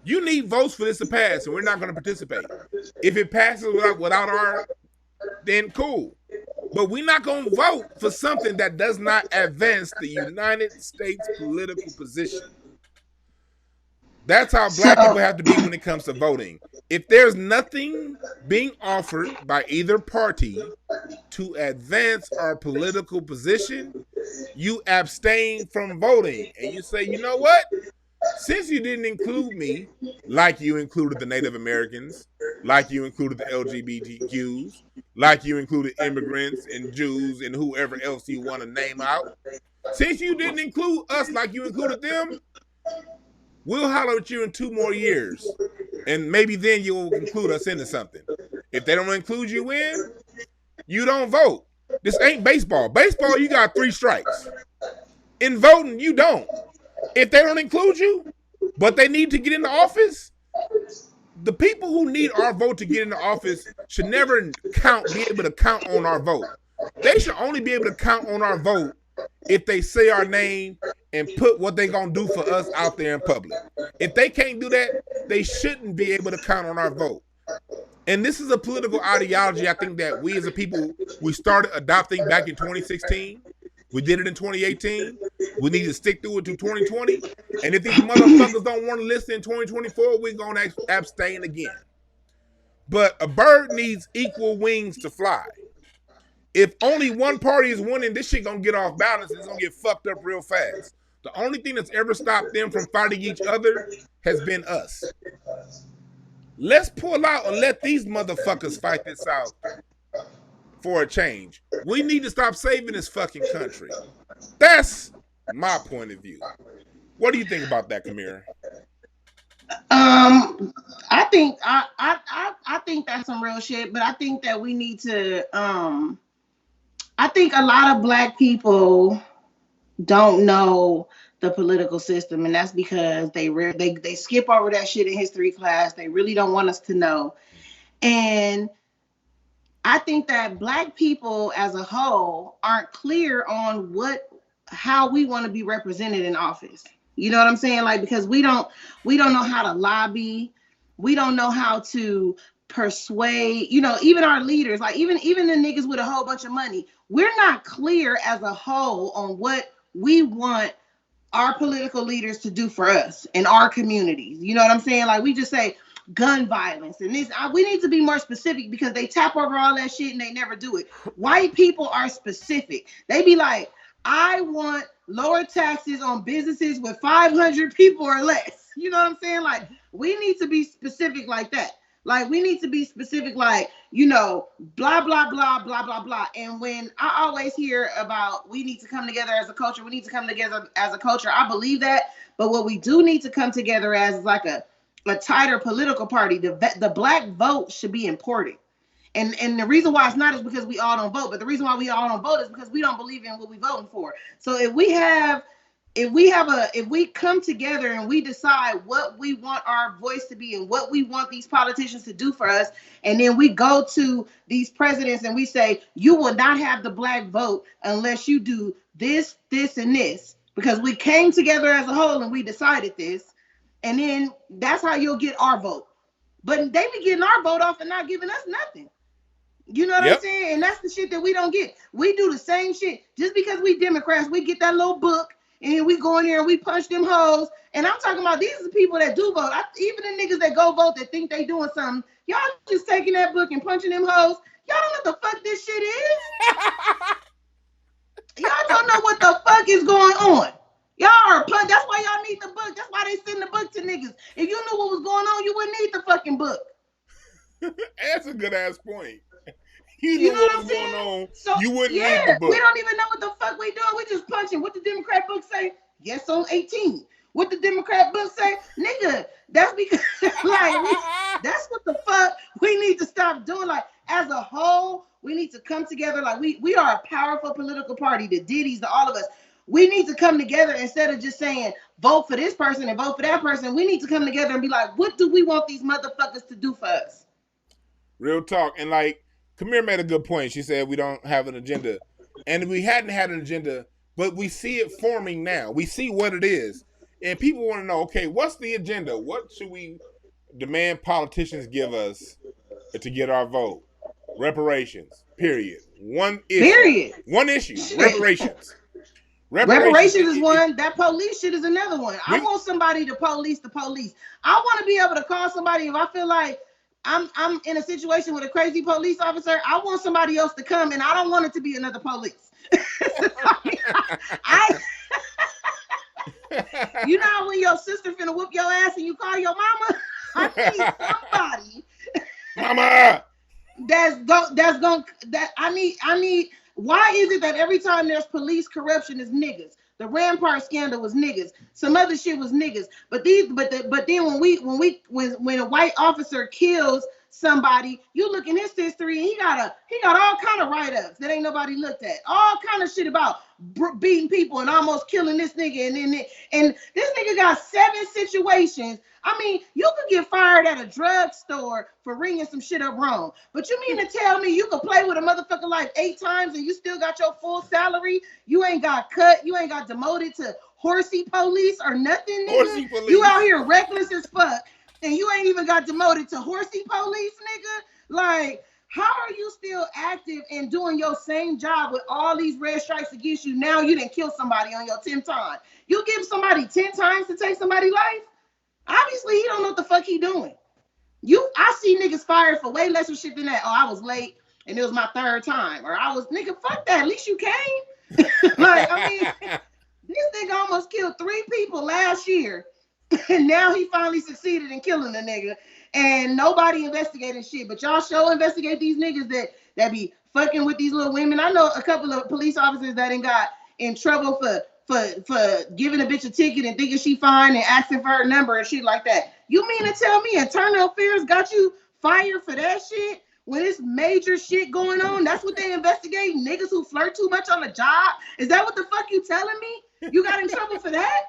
You need votes for this to pass, and we're not going to participate. If it passes without our, then cool. But we're not going to vote for something that does not advance the United States political position. That's how black people have to be when it comes to voting. If there's nothing being offered by either party to advance our political position, you abstain from voting. And you say, you know what? Since you didn't include me, like you included the Native Americans, like you included the LGBTQs, like you included immigrants and Jews and whoever else you want to name out, since you didn't include us like you included them, we'll holler at you in 2 more years. And maybe then you'll include us into something. If they don't include you in, you don't vote. This ain't baseball. Baseball, you got 3 strikes. In voting, you don't. If they don't include you, but they need to get into office, the people who need our vote to get into office should never be able to count on our vote. They should only be able to count on our vote if they say our name and put what they gonna do for us out there in public. If they can't do that, they shouldn't be able to count on our vote. And this is a political ideology I think that we as a people, we started adopting back in 2016. We did it in 2018. We need to stick through it to 2020. And if these motherfuckers don't want to listen in 2024, we're going to abstain again. But a bird needs equal wings to fly. If only one party is winning, this shit going to get off balance and it's going to get fucked up real fast. The only thing that's ever stopped them from fighting each other has been us. Let's pull out and let these motherfuckers fight this out for a change. We need to stop saving this fucking country. That's my point of view. What do you think about that, Kamira? I think I think that's some real shit, but I think that we need to I think a lot of black people don't know the political system, and that's because they skip over that shit in history class. They really don't want us to know. And I think that black people as a whole aren't clear on how we want to be represented in office. You know what I'm saying? Like, because we don't know how to lobby. We don't know how to persuade, even our leaders, like even the niggas with a whole bunch of money. We're not clear as a whole on what we want our political leaders to do for us in our communities. You know what I'm saying? Like, we just say gun violence and this. We need to be more specific because they tap over all that shit and they never do it. White people are specific. They be like, I want lower taxes on businesses with 500 people or less. You know what I'm saying? Like, we need to be specific like that. Like, we need to be specific, like, blah, blah, blah, blah, blah, blah. And when I always hear about we need to come together as a culture, we need to come together as a culture, I believe that. But what we do need to come together as is like a tighter political party. The black vote should be important. And the reason why it's not is because we all don't vote. But the reason why we all don't vote is because we don't believe in what we're voting for. So if we come together and we decide what we want our voice to be and what we want these politicians to do for us, and then we go to these presidents and we say, you will not have the black vote unless you do this, this, and this, because we came together as a whole and we decided this, and then that's how you'll get our vote. But they be getting our vote off and not giving us nothing. You know what I'm saying? And that's the shit that we don't get. We do the same shit. Just because we Democrats, we get that little book and we go in there and we punch them hoes. And I'm talking about these are the people that do vote. Even the niggas that go vote that think they doing something. Y'all just taking that book and punching them hoes. Y'all don't know what the fuck this shit is. Y'all don't know what the fuck is going on. Y'all are punch. That's why y'all need the book. That's why they send the book to niggas. If you knew what was going on, you wouldn't need the fucking book. That's a good ass point. You know what was going on, so, you wouldn't need the book. We don't even know what the fuck we doing. We just punching. What the Democrat book say? Yes on 18. What the Democrat book say? Nigga, that's because that's what the fuck we need to stop doing. Like, as a whole, we need to come together. Like, we are a powerful political party, the Diddy's, the all of us. We need to come together instead of just saying vote for this person and vote for that person. We need to come together and be like, what do we want these motherfuckers to do for us? Real talk. And like, Kamira made a good point. She said we don't have an agenda. And we hadn't had an agenda, but we see it forming now. We see what it is. And people want to know, okay, what's the agenda? What should we demand politicians give us to get our vote? Reparations, period. One issue. Reparations. Reparations. Reparations is one. That police shit is another one. I want somebody to police the police. I want to be able to call somebody if I feel like I'm in a situation with a crazy police officer. I want somebody else to come, and I don't want it to be another police. I you know when your sister finna whoop your ass and you call your mama? I need somebody. Mama. I need. Why is it that every time there's police corruption is niggas? The Rampart scandal was niggas. Some other shit was niggas. But then when a white officer kills somebody, you look in his history and he got all kind of write-ups that ain't nobody looked at. All kind of shit about beating people and almost killing this nigga and this nigga got 7 situations. I mean, you could get fired at a drugstore for ringing some shit up wrong. But you mean to tell me you could play with a motherfucker like 8 times and you still got your full salary? You ain't got cut. You ain't got demoted to horsey police or nothing, nigga. Horsey police. You out here reckless as fuck and you ain't even got demoted to horsey police, nigga. Like, how are you still active and doing your same job with all these red stripes against you? Now you didn't kill somebody on your 10th time. You give somebody 10 times to take somebody's life? Obviously, he don't know what the fuck he doing. I see niggas fired for way lesser shit than that. Oh, I was late and it was my 3rd time. Or I was, nigga, fuck that. At least you came. Like, I mean, this nigga almost killed 3 people last year. And now he finally succeeded in killing the nigga. And nobody investigating shit. But y'all sure investigate these niggas that be fucking with these little women. I know a couple of police officers that ain't got in trouble for giving a bitch a ticket and thinking she fine and asking for her number and shit like that. You mean to tell me internal affairs got you fired for that shit? When it's major shit going on, that's what they investigate? Niggas who flirt too much on the job? Is that what the fuck you telling me? You got in trouble for that?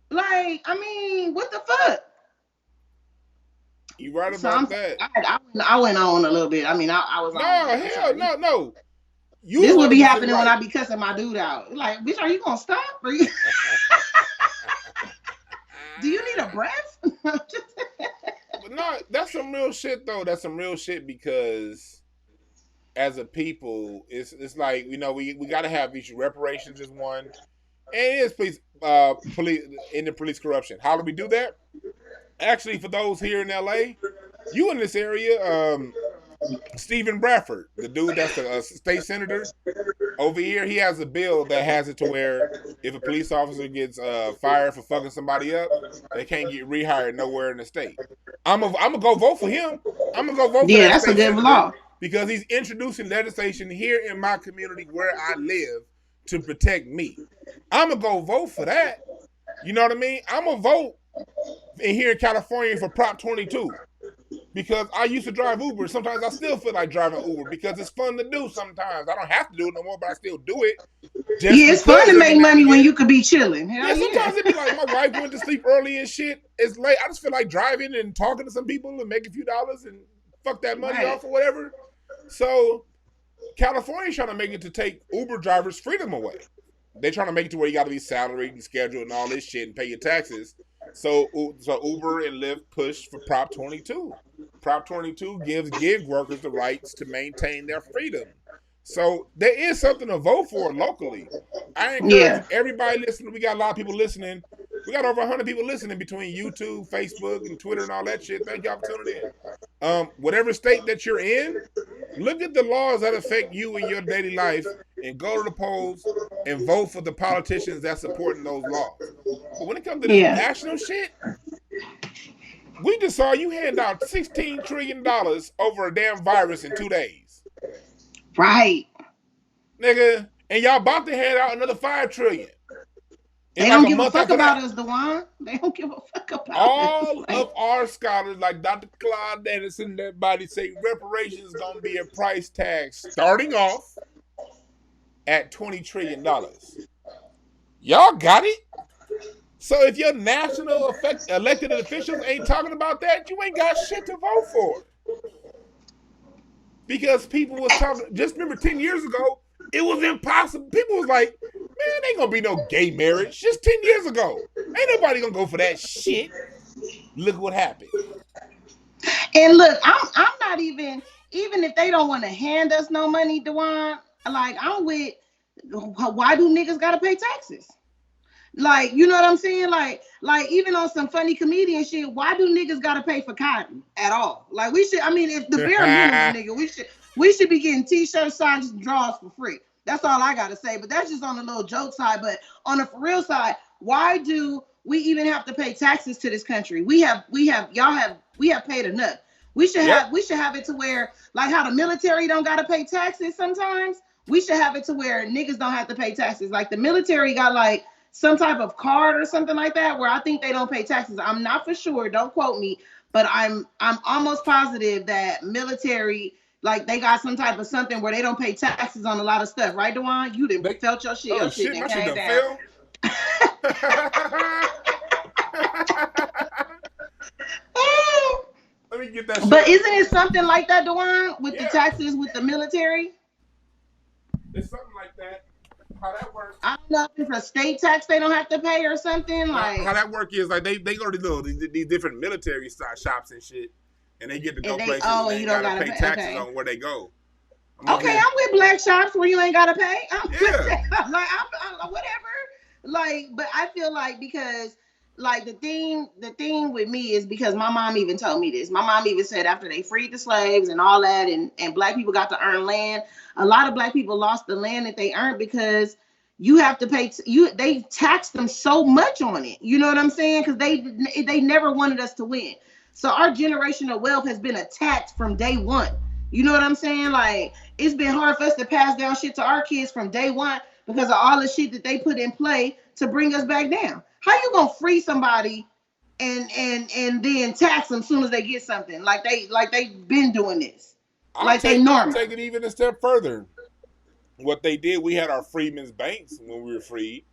Like, I mean, what the fuck? You right about that. I went on a little bit. I mean, I was on. No. This would be happening when I be cussing my dude out. Like, bitch, are you gonna stop? Do you need a breath? But no, that's some real shit though. That's some real shit because as a people, it's like, you know, we gotta have these reparations is one. And it is police corruption. How do we do that? Actually, for those here in LA, you in this area, Stephen Bradford, the dude that's a state senator over here, he has a bill that has it to where if a police officer gets fired for fucking somebody up, they can't get rehired nowhere in the state. I'm gonna go vote for him. I'm gonna go vote for him. Yeah, that's a good law. Because he's introducing legislation here in my community where I live to protect me. I'm gonna go vote for that. You know what I mean? I'm gonna vote here in California for Prop 22. Because I used to drive Uber. Sometimes I still feel like driving Uber because it's fun to do sometimes. I don't have to do it no more, but I still do it. Yeah, it's fun to make money when you could be chilling. Yeah, sometimes it be like my wife went to sleep early and shit. It's late. I just feel like driving and talking to some people and make a few dollars and fuck that money off or whatever. So California's trying to make it to take Uber drivers' freedom away. They're trying to make it to where you got to be salaried and scheduled and all this shit and pay your taxes. So Uber and Lyft pushed for Prop 22. Prop 22 gives gig workers the rights to maintain their freedom. So there is something to vote for locally. I encourage everybody listening. We got a lot of people listening. We got over 100 people listening between YouTube, Facebook, and Twitter and all that shit. Thank y'all for tuning in. Whatever state that you're in, look at the laws that affect you in your daily life and go to the polls and vote for the politicians that supporting those laws. But when it comes to this national shit, we just saw you hand out $16 trillion over a damn virus in 2 days. Right. Nigga, and y'all about to hand out another $5 trillion. They don't give a fuck about us, Dwan. They don't give a fuck about us. All of our scholars, like Dr. Claude Anderson and everybody, say reparations is going to be a price tag starting off at $20 trillion. Y'all got it? So if your national elected officials ain't talking about that, you ain't got shit to vote for. Because people was talking, just remember 10 years ago, it was impossible. People was like, man, ain't gonna be no gay marriage. Just 10 years ago. Ain't nobody gonna go for that shit. Look what happened. And look, I'm not even if they don't want to hand us no money, Dwan, like I'm with Why do niggas gotta pay taxes? Like, you know what I'm saying? Like even on some funny comedian shit, why do niggas gotta pay for cotton at all? Like we should, I mean, if the bare minimum, nigga, we should be getting t-shirts, signs, and drawers for free. That's all I gotta say. But that's just on the little joke side. But on the for real side, why do we even have to pay taxes to this country? We have paid enough. We should Yep. have it to where, like how the military don't gotta pay taxes sometimes. We should have it to where niggas don't have to pay taxes. Like the military got like some type of card or something like that where I think they don't pay taxes. I'm not for sure. Don't quote me, but I'm almost positive that military, like they got some type of something where they don't pay taxes on a lot of stuff, right, Dwan? You didn't They, felt your shit. oh Your shit shit, didn't my shit came done down. fell. Let me get that shit. But isn't it something like that, Dwan, with the Yeah. taxes with the military? It's something like that. How that works? I don't know if it's a state tax they don't have to pay or something. Like, How that work is like they go to these different military shops and shit, and they get to go and they places oh, and and they you don't gotta gotta pay pay. taxes Okay. on where they go. Okay, I'm with black shops where you ain't gotta pay. I'm Yeah. with that. Like I'm whatever. Like, but I feel like because like the thing with me is because my mom even told me this. My mom even said after they freed the slaves and all that, and black people got to earn land, a lot of black people lost the land that they earned because you have to pay. They taxed them so much on it. You know what I'm saying? Because they never wanted us to win. So our generational wealth has been attacked from day one. You know what I'm saying? Like it's been hard for us to pass down shit to our kids from day one because of all the shit that they put in play to bring us back down. How you gonna free somebody and then tax them as soon as they get something? Like they been doing this. Like they I'll normal. take it even a step further. What they did, we had our freedmen's banks when we were freed.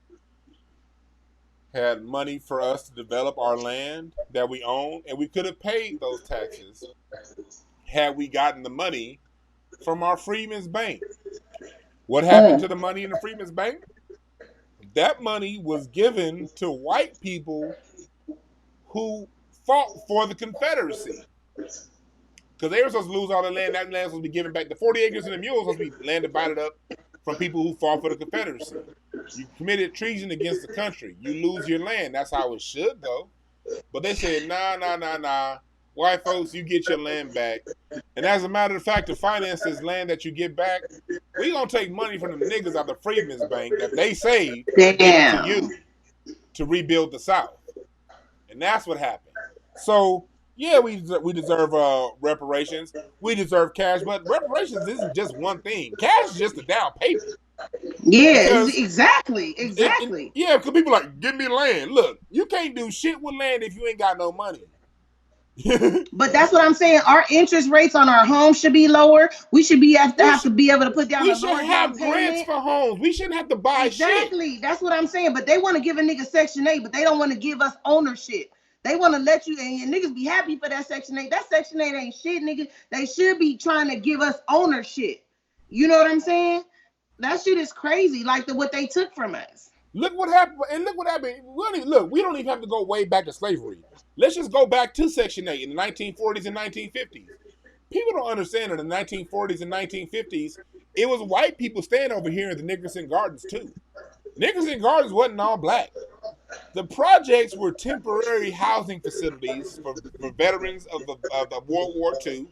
Had money for us to develop our land that we own, and we could have paid those taxes had we gotten the money from our freedmen's bank. What happened to the money in the freedmen's bank? That money was given to white people who fought for the Confederacy. Because they were supposed to lose all the land. That land was supposed to be given back. The 40 acres and the mules was supposed to be land divided up from people who fought for the Confederacy. You committed treason against the country. You lose your land. That's how it should go. But they said, nah. White folks, you get your land back. And as a matter of fact, to finance this land that you get back, we gonna take money from the niggas out the Freedmen's Bank that they saved and give it to you to rebuild the South. And that's what happened. So yeah, we deserve reparations. We deserve cash, but reparations isn't just one thing. Cash is just a down payment. Yeah, exactly. Yeah, because people are like, give me land. Look, you can't do shit with land if you ain't got no money. But that's what I'm saying. Our interest rates on our homes should be lower. We should have to be able to put down. We should have grants for homes. We shouldn't have to buy shit. Exactly. That's what I'm saying. But they want to give a nigga Section 8, but they don't want to give us ownership. They want to let you, and niggas be happy for that Section 8. That Section 8 ain't shit, nigga. They should be trying to give us ownership. You know what I'm saying? That shit is crazy. Like what they took from us. Look what happened, and look what happened. We don't even have to go way back to slavery. Let's just go back to Section 8 in the 1940s and 1950s. People don't understand in the 1940s and 1950s, it was white people staying over here in the Nickerson Gardens too. Nickerson Gardens wasn't all black. The projects were temporary housing facilities for veterans of the World War II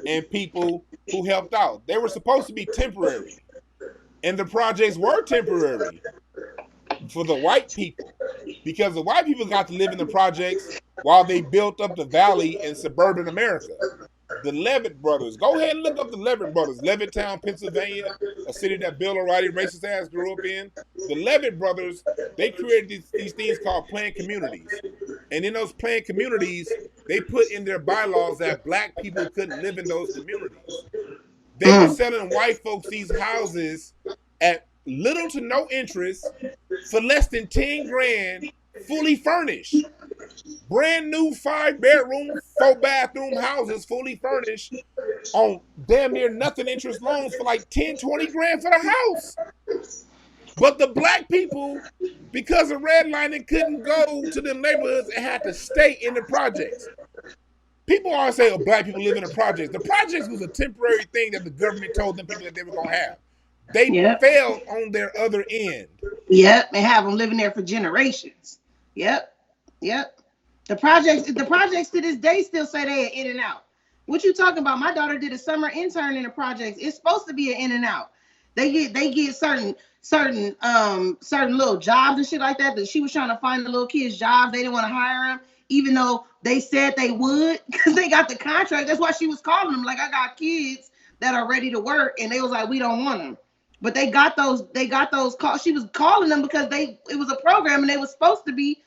and people who helped out. They were supposed to be temporary. And the projects were temporary for the white people because the white people got to live in the projects while they built up the valley in suburban America. The Levitt brothers. Go ahead and look up the Levitt brothers. Levittown, Pennsylvania, a city that Bill O'Reilly, racist ass, grew up in. The Levitt brothers, they created these things called planned communities. And in those planned communities, they put in their bylaws that black people couldn't live in those communities. They were selling white folks these houses at little to no interest for less than 10 grand, fully furnished. Brand new 5-bedroom, 4-bathroom houses, fully furnished, on damn near nothing interest loans for like 10, 20 grand for the house. But the black people, because of redlining, couldn't go to the neighborhoods and had to stay in the projects. People always say, oh, black people live in the projects. The projects was a temporary thing that the government told them people that they were going to have. They Yep. failed on their other end. Yep. And have them living there for generations. Yep. Yep. The projects to this day still say they are in and out. What you talking about? My daughter did a summer intern in the projects. It's supposed to be an in and out. They get certain little jobs and shit like that. That she was trying to find the little kids jobs. They didn't want to hire them, even though they said they would, because they got the contract. That's why she was calling them. Like, I got kids that are ready to work, and they was like, we don't want them. But they got those calls. She was calling them because it was a program and they was supposed to be,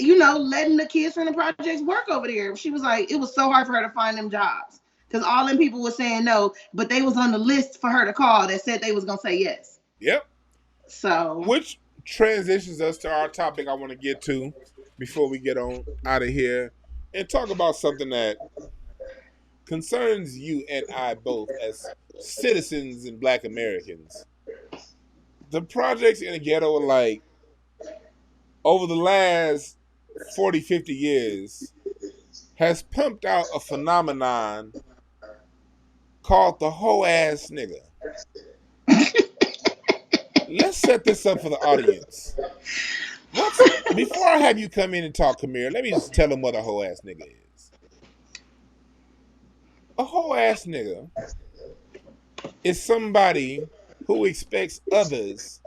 letting the kids from the projects work over there. She was like, it was so hard for her to find them jobs because all them people were saying no, but they was on the list for her to call that said they was gonna say yes. Yep. So, Which transitions us to our topic I want to get to before we get on out of here and talk about something that concerns you and I both as citizens and Black Americans. The projects in the ghetto are like, over the last 40, 50 years, has pumped out a phenomenon called the hoe ass nigga. Let's set this up for the audience. Before I have you come in and talk, Kamira, let me just tell them what a hoe ass nigga is. A hoe ass nigga is somebody who expects others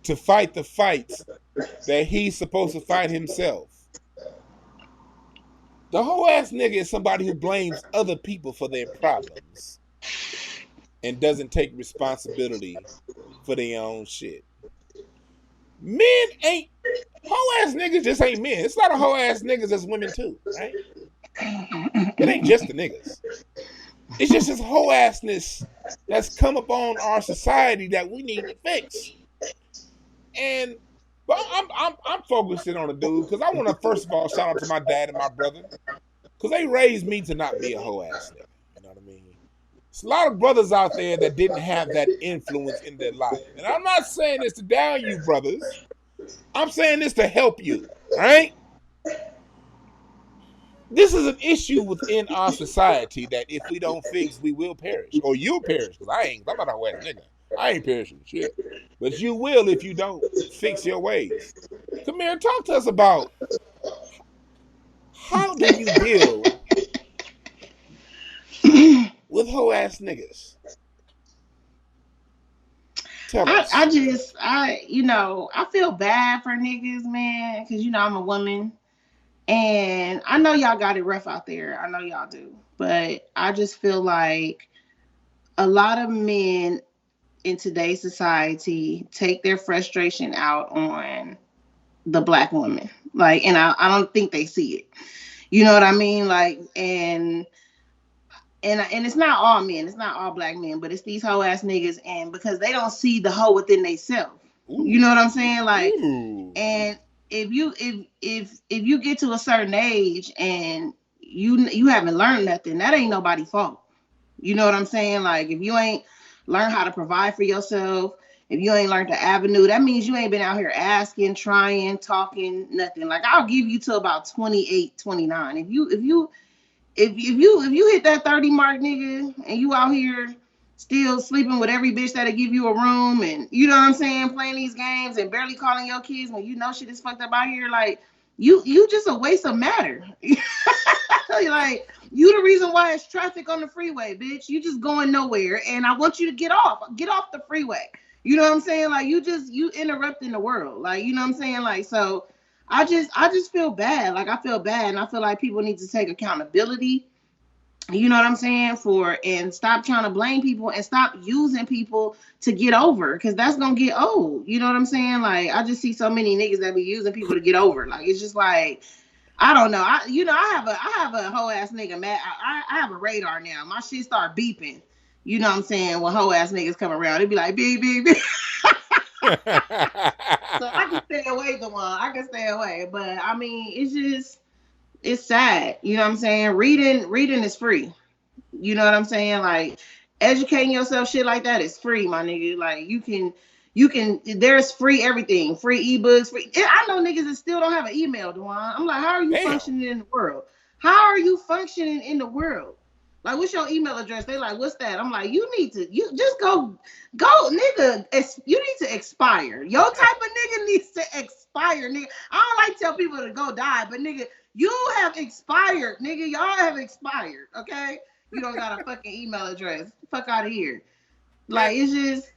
to fight the fights that he's supposed to fight himself. The whole ass nigga is somebody who blames other people for their problems and doesn't take responsibility for their own shit. Men ain't whole ass niggas just ain't men. It's a lot of whole ass niggas that's women too, right? It ain't just the niggas. It's just this whole assness that's come upon our society that we need to fix. But I'm focusing on a dude because I want to first of all shout out to my dad and my brother because they raised me to not be a hoe ass nigga. You know what I mean? There's a lot of brothers out there that didn't have that influence in their life, and I'm not saying this to down you, brothers. I'm saying this to help you. All right? This is an issue within our society that if we don't fix, we will perish, or you'll perish. Because I'm not a hoe ass nigga. I ain't perishing shit. But you will if you don't fix your ways. Come here and talk to us about how do you deal with hoe ass niggas? Tell us. I feel bad for niggas, man, because I'm a woman, and I know y'all got it rough out there. I know y'all do, but I just feel like a lot of men in today's society take their frustration out on the Black woman, like, and I don't think they see it. You know what I mean? Like, and it's not all men, it's not all Black men, but it's these hoe ass niggas, and because they don't see the hoe within themselves. You know what I'm saying? Like, and if you get to a certain age and you haven't learned nothing, that ain't nobody's fault. You know what I'm saying? Like, if you ain't learned how to provide for yourself, if you ain't learned the avenue, that means you ain't been out here asking, trying, talking, nothing. Like, I'll give you to about 28, 29. If you hit that 30 mark, nigga, and you out here still sleeping with every bitch that'll give you a room, and you know what I'm saying, playing these games and barely calling your kids when you know shit is fucked up out here, like, you just a waste of matter. Like, you the reason why it's traffic on the freeway, bitch. You just going nowhere, and I want you to get off the freeway. You know what I'm saying? Like, you interrupting the world. Like, you know what I'm saying? Like, so I just feel bad. Like, I feel bad, and I feel like people need to take accountability. You know what I'm saying? And stop trying to blame people and stop using people to get over, because that's gonna get old. You know what I'm saying? Like, I just see so many niggas that be using people to get over. Like, it's just like, I don't know. I have a whole ass nigga, man. I have a radar now. My shit start beeping. You know what I'm saying? When whole ass niggas come around, it be like beep beep beep. So I can stay away, Dwannn. I can stay away. But I mean, it's sad. You know what I'm saying? Reading is free. You know what I'm saying? Like, educating yourself, shit like that is free, my nigga. Like, you can there's free everything, free ebooks, free. I know niggas that still don't have an email, Dwannn. I'm like, how are you functioning in the world? How are you functioning in the world? Like, what's your email address? They like, what's that? I'm like, you just go, nigga. You need to expire. Your type of nigga needs to expire, nigga. I don't like to tell people to go die, but nigga, you have expired, nigga. Y'all have expired, okay? You don't got a fucking email address. Fuck out of here. And Like, it's just,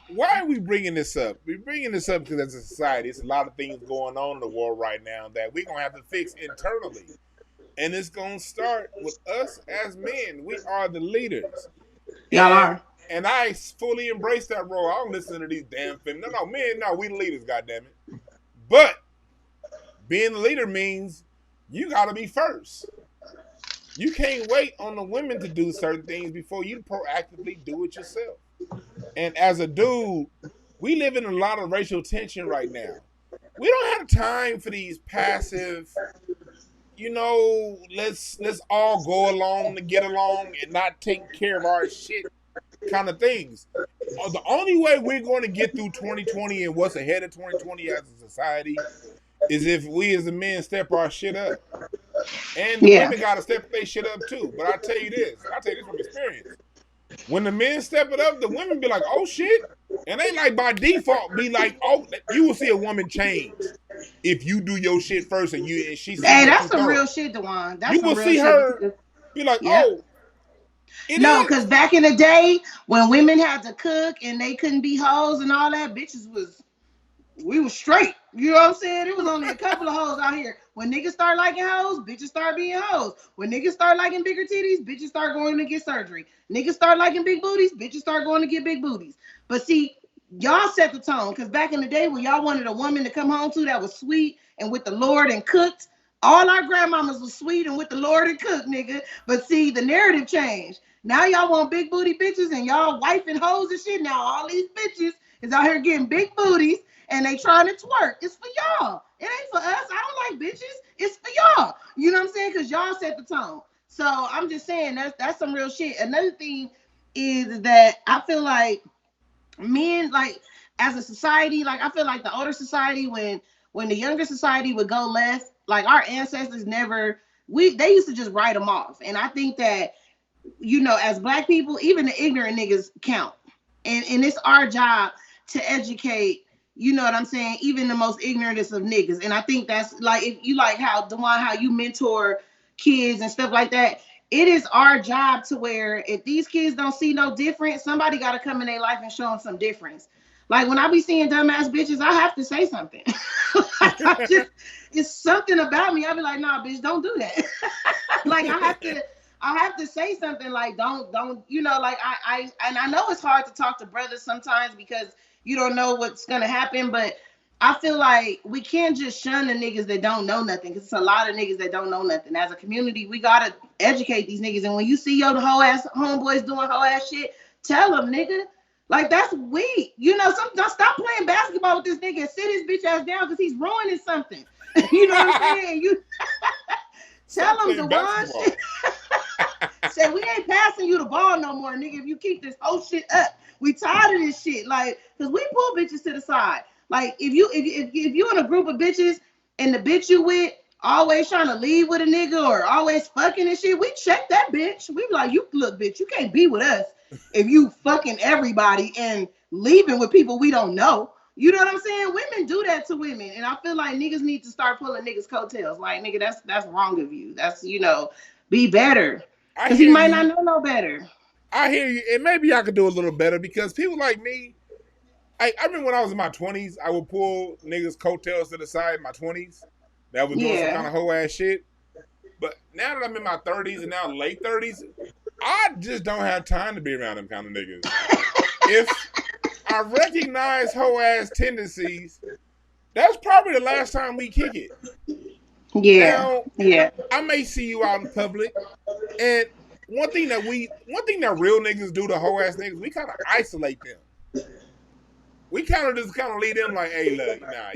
why are we bringing this up? We're bringing this up because as a society, it's a lot of things going on in the world right now that we're going to have to fix internally. And it's going to start with us as men. We are the leaders. y'all And are. and I fully embrace that role. I don't listen to these damn feminists. No, men, no, we the leaders, goddammit. But being the leader means you got to be first. You can't wait on the women to do certain things before you proactively do it yourself. And as a dude, we live in a lot of racial tension right now. We don't have time for these passive, let's all go along to get along and not take care of our shit kind of things. The only way we're going to get through 2020 and what's ahead of 2020 as a society is if we as the men step our shit up. And the Yeah. women got to step their shit up too. But I'll tell you this from experience. When the men step it up, the women be like, oh shit. And they like by default be like, oh, you will see a woman change if you do your shit first and she see Hey, that that's you some thorough. real shit, Dwan. That's You some will real see shit. her be like, Yep. oh, it No, is. because back in the day when women had to cook and they couldn't be hoes and all that, we was straight. You know what I'm saying? It was only a couple of hoes out here. When niggas start liking hoes, bitches start being hoes. When niggas start liking bigger titties, bitches start going to get surgery. Niggas start liking big booties, bitches start going to get big booties. But see, y'all set the tone. Because back in the day when y'all wanted a woman to come home to that was sweet and with the Lord and cooked, all our grandmamas was sweet and with the Lord and cooked, nigga. But see, the narrative changed. Now y'all want big booty bitches and y'all wife and hoes and shit. Now all these bitches is out here getting big booties and they trying to twerk. It's for y'all. It ain't for us. I don't like bitches. It's for y'all. You know what I'm saying? Because y'all set the tone. So I'm just saying that's some real shit. Another thing is that I feel like men, like as a society, like I feel like the older society, when the younger society would go left, like our ancestors never, they used to just write them off. And I think that, as black people, even the ignorant niggas count. And it's our job to educate, you know what I'm saying, even the most ignorantest of niggas. And I think that's like, if you like how Dwan, how you mentor kids and stuff like that, it is our job to where if these kids don't see no difference, somebody got to come in their life and show them some difference. Like when I be seeing dumbass bitches, I have to say something. It's something about me. I be like, nah, bitch, don't do that. Like I have to say something like don't like and I know it's hard to talk to brothers sometimes because you don't know what's gonna happen, but I feel like we can't just shun the niggas that don't know nothing because it's a lot of niggas that don't know nothing. As a community, we gotta educate these niggas. And when you see your whole ass homeboys doing whole ass shit, tell them, nigga. Like that's weak. Stop playing basketball with this nigga and sit his bitch ass down because he's ruining something. You know what I'm saying? You tell him the one shit. Say we ain't passing you the ball no more, nigga. If you keep this whole shit up, we tired of this shit. Like, cause we pull bitches to the side. Like, if you in a group of bitches and the bitch you with always trying to leave with a nigga or always fucking and shit, we check that bitch. We be like, you look, bitch, you can't be with us if you fucking everybody and leaving with people we don't know. You know what I'm saying? Women do that to women, and I feel like niggas need to start pulling niggas' coattails. Like, nigga, that's wrong of you. That's be better. I Because he hear might not you. know no better. I hear you. And maybe I could do a little better because people like me, I remember when I was in my 20s, I would pull niggas' coattails to the side in my 20s that was doing some kind Yeah. of hoe ass shit. But now that I'm in my 30s and now late 30s, I just don't have time to be around them kind of niggas. If I recognize hoe ass tendencies, that's probably the last time we kick it. Yeah. Now, Yeah. I may see you out in public, and one thing that real niggas do to hoe ass niggas, we kind of isolate them. We kind of just lead them like, hey, look, nah.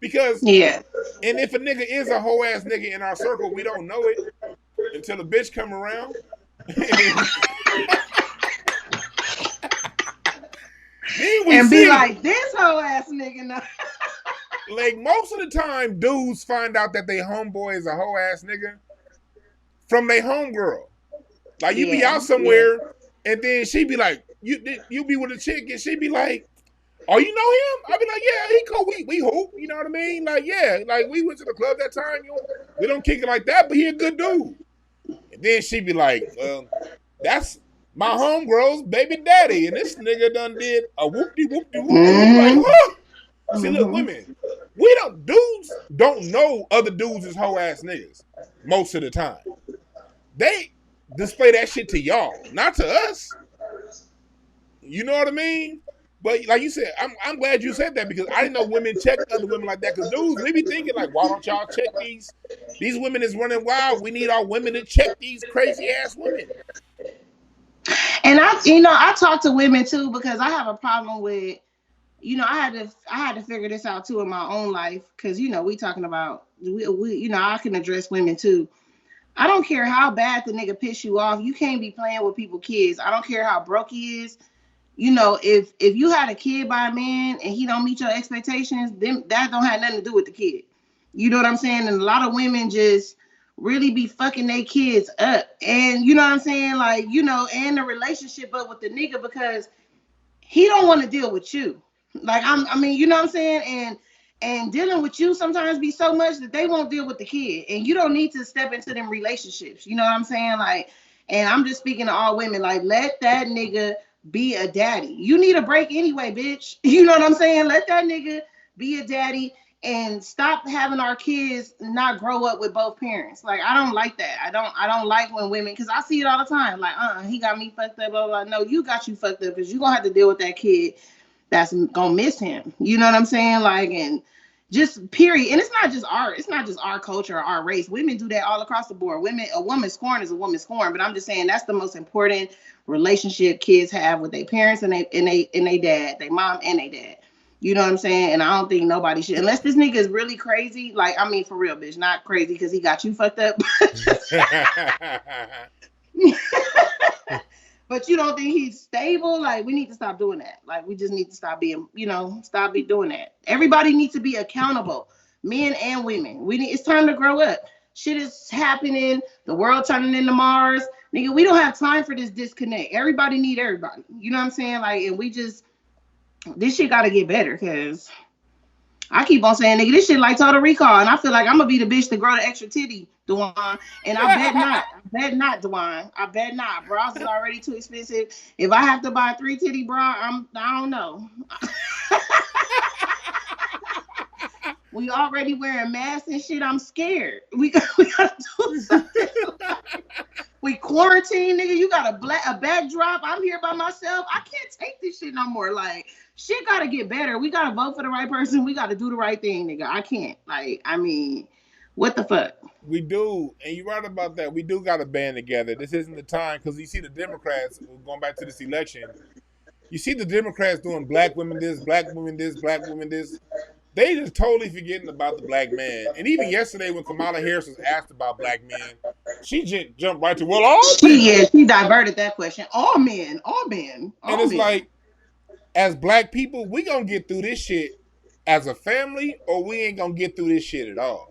Because, Yeah. and if a nigga is a hoe ass nigga in our circle, we don't know it until the bitch come around. Then we And be see. like, this whole ass nigga. No. Like, most of the time, dudes find out that they homeboy is a hoe ass nigga from their homegirl. Like you be out Yeah. somewhere, and then she be like, you be with a chick, and she be like, "Oh, you know him?" I be like, "Yeah, he cool. We hoop. You know what I mean? Like, yeah, like we went to the club that time. We don't kick it like that, but he a good dude." And then she be like, "Well, that's my homegirl's baby daddy, and this nigga done did a whoop-de whoop-de whoop." And we be like, Mm-hmm. "Huh?" See, look, Mm-hmm. women, dudes don't know other dudes is hoe ass niggas most of the time. They display that shit to y'all, not to us. You know what I mean? But like you said, I'm glad you said that because I didn't know women checked other women like that. Because dudes, we be thinking like, why don't y'all check these women is running wild? We need our women to check these crazy ass women. And I talk to women too because I have a problem with, I had to figure this out too in my own life because we talking about I can address women too. I don't care how bad the nigga piss you off. You can't be playing with people's kids. I don't care how broke he is. If you had a kid by a man and he don't meet your expectations, then that don't have nothing to do with the kid. You know what I'm saying? And a lot of women just really be fucking their kids up. And you know what I'm saying? Like, and the relationship up with the nigga because he don't want to deal with you. Like I mean, you know what I'm saying? And dealing with you sometimes be so much that they won't deal with the kid. And you don't need to step into them relationships. You know what I'm saying? Like, and I'm just speaking to all women, like, let that nigga be a daddy. You need a break anyway, bitch. You know what I'm saying? Let that nigga be a daddy and stop having our kids not grow up with both parents. Like, I don't like that. I don't like when women, because I see it all the time. Like, he got me fucked up, blah, blah, blah. No, you got you fucked up because you're gonna have to deal with that kid that's gonna miss him. You know what I'm saying? Like, and just period. And it's not just our culture or our race. Women do that all across the board. A woman scorn is a woman scorn. But I'm just saying that's the most important relationship kids have with their parents and they dad, their mom and their dad. You know what I'm saying? And I don't think nobody should, unless this nigga is really crazy. Like, I mean, for real, bitch, not crazy because he got you fucked up. But you don't think he's stable? Like, we need to stop doing that. Like, we just need to stop being, stop be doing that. Everybody needs to be accountable, men and women. It's time to grow up. Shit is happening. The world turning into Mars. Nigga, we don't have time for this disconnect. Everybody need everybody. You know what I'm saying? Like, and this shit got to get better because I keep on saying, nigga, this shit like Total Recall, and I feel like I'm gonna be the bitch to grow the extra titty, Dwan. And I bet not. I bet not, Dwan. I bet not. Bras is already too expensive. If I have to buy a 3 titty bra, I don't know. We already wearing masks and shit. I'm scared. We gotta do something. We quarantine, nigga. You got a backdrop. I'm here by myself. I can't take this shit no more. Like, shit gotta get better. We gotta vote for the right person. We gotta do the right thing, nigga. I can't. Like, I mean, what the fuck? We do, and you're right about that. We do got to band together. This isn't the time because you see the Democrats going back to this election. You see the Democrats doing black women this, black women this, black women this. They just totally forgetting about the black man. And even yesterday when Kamala Harris was asked about black men, she jumped right to, well, all men. She diverted that question. All men, all men, And all it's men. like, as black people, we gonna get through this shit as a family, or we ain't gonna get through this shit at all.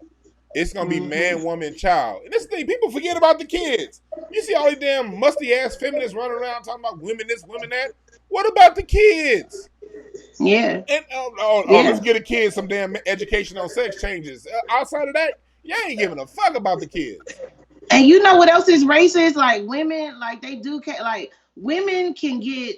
It's gonna be man, woman, child. And this thing, people forget about the kids. You see all these damn musty ass feminists running around talking about women this, women that. What about the kids? Yeah. And let's get a kid some damn education on sex changes. Outside of that, you ain't giving a fuck about the kids. And you know what else is racist? Like, women, like, they do, like, women can get,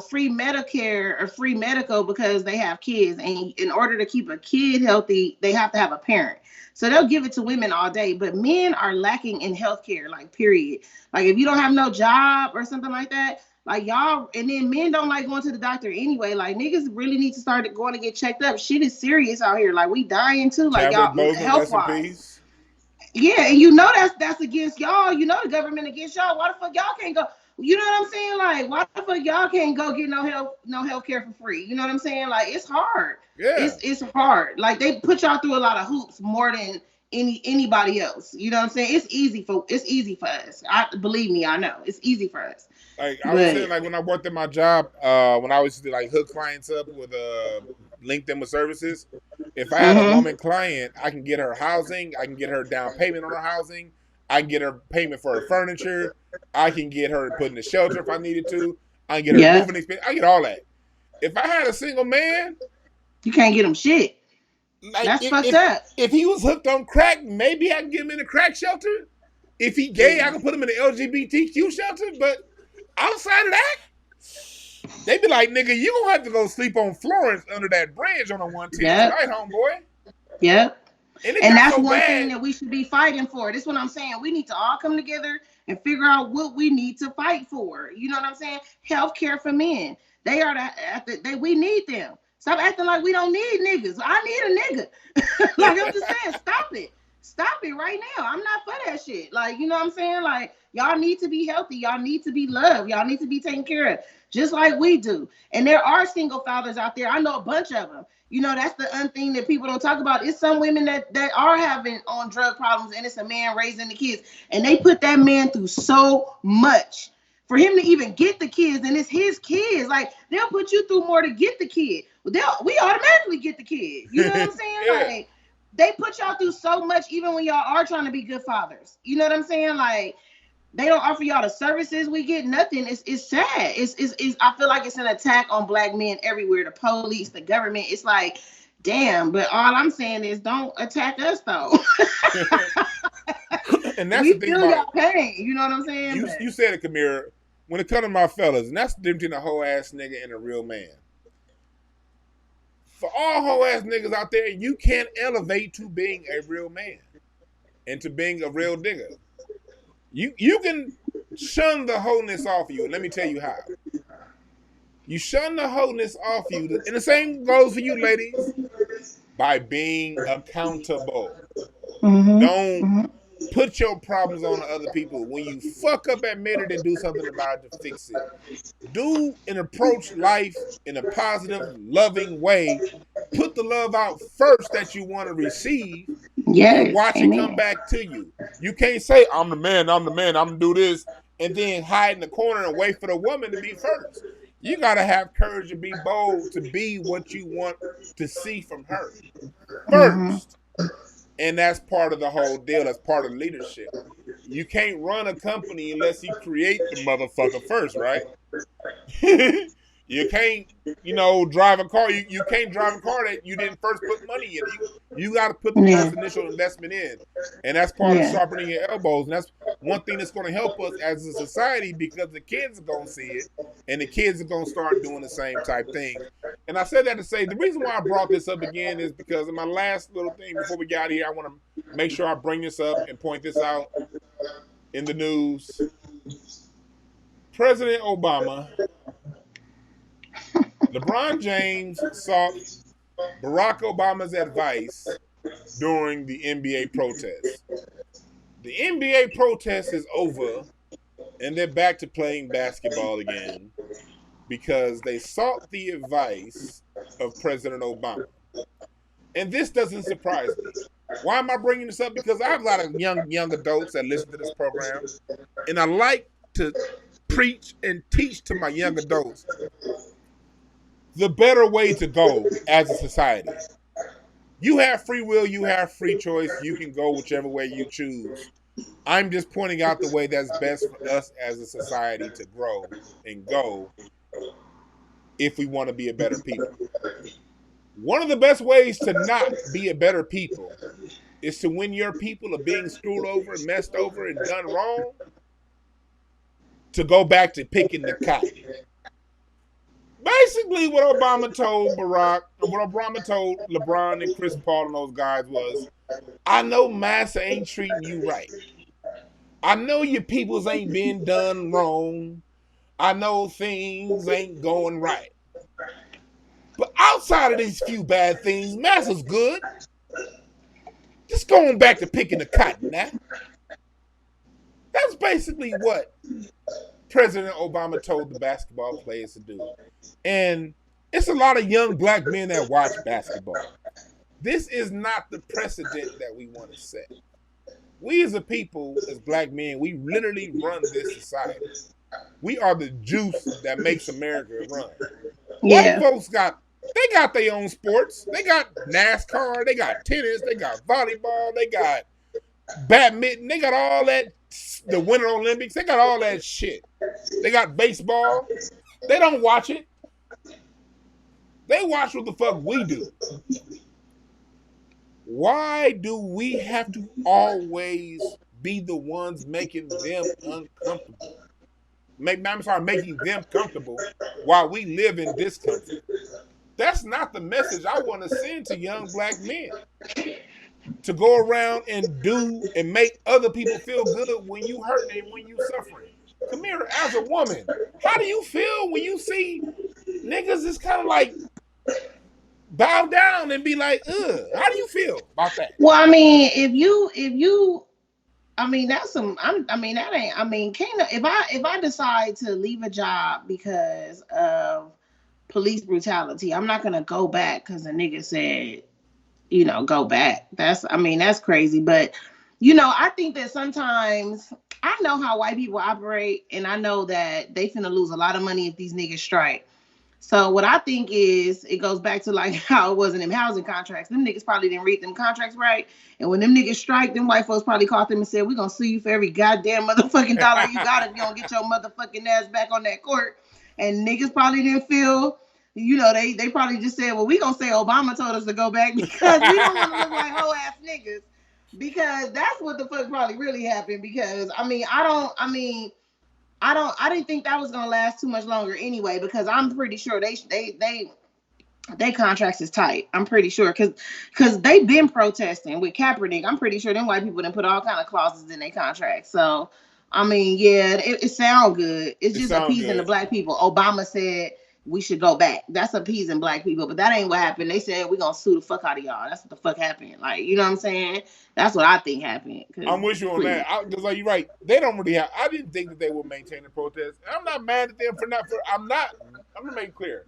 free Medicare or free medical because they have kids. And in order to keep a kid healthy, they have to have a parent. So they'll give it to women all day. But men are lacking in healthcare, like, period. Like, if you don't have no job or something like that, like, y'all, and then men don't like going to the doctor anyway. Like, niggas really need to start going to get checked up. Shit is serious out here. Like, we dying too. Like, Chadwick y'all, Boseman, health rest in wise. peace. Yeah, and that's against y'all. You know the government against y'all. Why the fuck y'all can't go? You know what I'm saying? Like, why the fuck y'all can't go get no health care for free? You know what I'm saying? Like, it's hard. Yeah. It's hard. Like, they put y'all through a lot of hoops more than anybody else. You know what I'm saying? It's easy for us. Believe me, I know it's easy for us. Like I was saying, like when I worked at my job, when I used to like hook clients up with link them with services. If I had a woman client, I can get her housing, I can get her down payment on her housing, I can get her payment for her furniture. I can get her put in the shelter if I needed to. I can get her Yeah. moving expense. I get all that. If I had a single man, You can't get them shit. like That's fucked up. if he was hooked on crack, maybe I can get him in a crack shelter. If he gay, I can put him in the LGBTQ shelter. But outside of that, they be like, nigga, you gonna have to go sleep on Florence under that bridge on a 110 Yep. tonight, homeboy. Yep. And it And got that's so one bad. thing that we should be fighting for. This is what I'm saying. We need to all come together and figure out what we need to fight for. You know what I'm saying? Healthcare for men. They are we need them. Stop acting like we don't need niggas. I need a nigga. Like I'm just saying, stop it. Stop it right now. I'm not for that shit. Like, you know what I'm saying? Like, y'all need to be healthy. Y'all need to be loved. Y'all need to be taken care of, just like we do. And there are single fathers out there. I know a bunch of them. You know, that's the thing that people don't talk about. It's some women that are having on drug problems, and it's a man raising the kids, and they put that man through so much for him to even get the kids, and it's his kids. Like, they'll put you through more to get the kid. We automatically get the kid. You know what I'm saying? Yeah. Like, they put y'all through so much, even when y'all are trying to be good fathers. You know what I'm saying? Like, they don't offer y'all the services we get. Nothing. It's sad. It's I feel like it's an attack on black men everywhere. The police, the government. It's like, damn. But all I'm saying is, don't attack us though. And that's we the thing feel about y'all pain. You know what I'm saying? you said it, Kamira. When it comes to my fellas, and that's the difference between a whole ass nigga and a real man. For all whole ass niggas out there, you can't elevate to being a real man and to being a real nigga. You can shun the wholeness off you, and let me tell you how. You shun the wholeness off you, and the same goes for you, ladies, by being accountable. Mm-hmm. Don't put your problems on other people. When you fuck up, admit it and do something about it to fix it. Do and approach life in a positive, loving way. Put the love out first that you want to receive, Yes, and watch amen. it come back to you. You can't say, I'm the man, I'm gonna do this, and then hide in the corner and wait for the woman to be first. You gotta have courage to be bold, to be what you want to see from her first. And that's part of the whole deal. That's part of leadership. You can't run a company unless you create the motherfucker first, right? You can't, drive a car. You can't drive a car that you didn't first put money in. You got to put the first initial investment in. And that's part of sharpening your elbows. And that's one thing that's going to help us as a society, because the kids are going to see it, and the kids are going to start doing the same type thing. And I said that to say, the reason why I brought this up again is because in my last little thing before we got here, I want to make sure I bring this up and point this out in the news. President Obama, LeBron James sought Barack Obama's advice during the NBA protest. The NBA protest is over, and they're back to playing basketball again because they sought the advice of President Obama. And this doesn't surprise me. Why am I bringing this up? Because I have a lot of young adults that listen to this program, and I like to preach and teach to my young adults the better way to go as a society. You have free will, you have free choice, you can go whichever way you choose. I'm just pointing out the way that's best for us as a society to grow and go if we want to be a better people. One of the best ways to not be a better people is to, when your people are being screwed over, messed over, and done wrong, to go back to picking the cotton. Basically, what Obama told Barack, what Obama told LeBron and Chris Paul and those guys was, I know Massa ain't treating you right. I know your peoples ain't being done wrong. I know things ain't going right. But outside of these few bad things, Massa's good. Just going back to picking the cotton now. That's basically what President Obama told the basketball players to do. And it's a lot of young black men that watch basketball. This is not the precedent that we want to set. We as a people, as black men, we literally run this society. We are the juice that makes America run. White folks got their own sports. They got NASCAR, they got tennis, they got volleyball, they got badminton. They got all that. The Winter Olympics. They got all that shit. They got baseball. They don't watch it. They watch what the fuck we do. Why do we have to always be the ones making them uncomfortable? Making them comfortable while we live in discomfort. That's not the message I want to send to young black men. To go around and do and make other people feel good when you hurting and when you suffering. Kamira, as a woman, how do you feel when you see niggas is kind of like bow down and be like, ugh? How do you feel about that? Well, I mean, if you I mean that's some. I mean that ain't. I mean, can't if I decide to leave a job because of police brutality, I'm not gonna go back because the nigga said, go back. That's crazy. But I think that sometimes I know how white people operate, and I know that they finna lose a lot of money if these niggas strike. So what I think is it goes back to like how it was in them housing contracts. Them niggas probably didn't read them contracts right. And when them niggas strike, them white folks probably called them and said, we're gonna sue you for every goddamn motherfucking dollar you got if you don't get your motherfucking ass back on that court. And niggas probably didn't feel, they probably just said, well, we gonna say Obama told us to go back because we don't want to look like hoe ass niggas. Because that's what the fuck probably really happened. Because I didn't think that was gonna last too much longer anyway, because I'm pretty sure they contracts is tight. I'm pretty sure because they've been protesting with Kaepernick. I'm pretty sure them white people didn't put all kind of clauses in their contracts. So I mean, yeah, it sounds good. It's It just sounds appeasing the good. black people. Obama said we should go back. That's appeasing black people, but that ain't what happened. They said we're gonna sue the fuck out of y'all. That's what the fuck happened. Like, you know what I'm saying? That's what I think happened. I'm with you on that. Because like you're right, they don't really have. I didn't think that they would maintain the protest. I'm not mad at them for not. For I'm not. I'm gonna make it clear.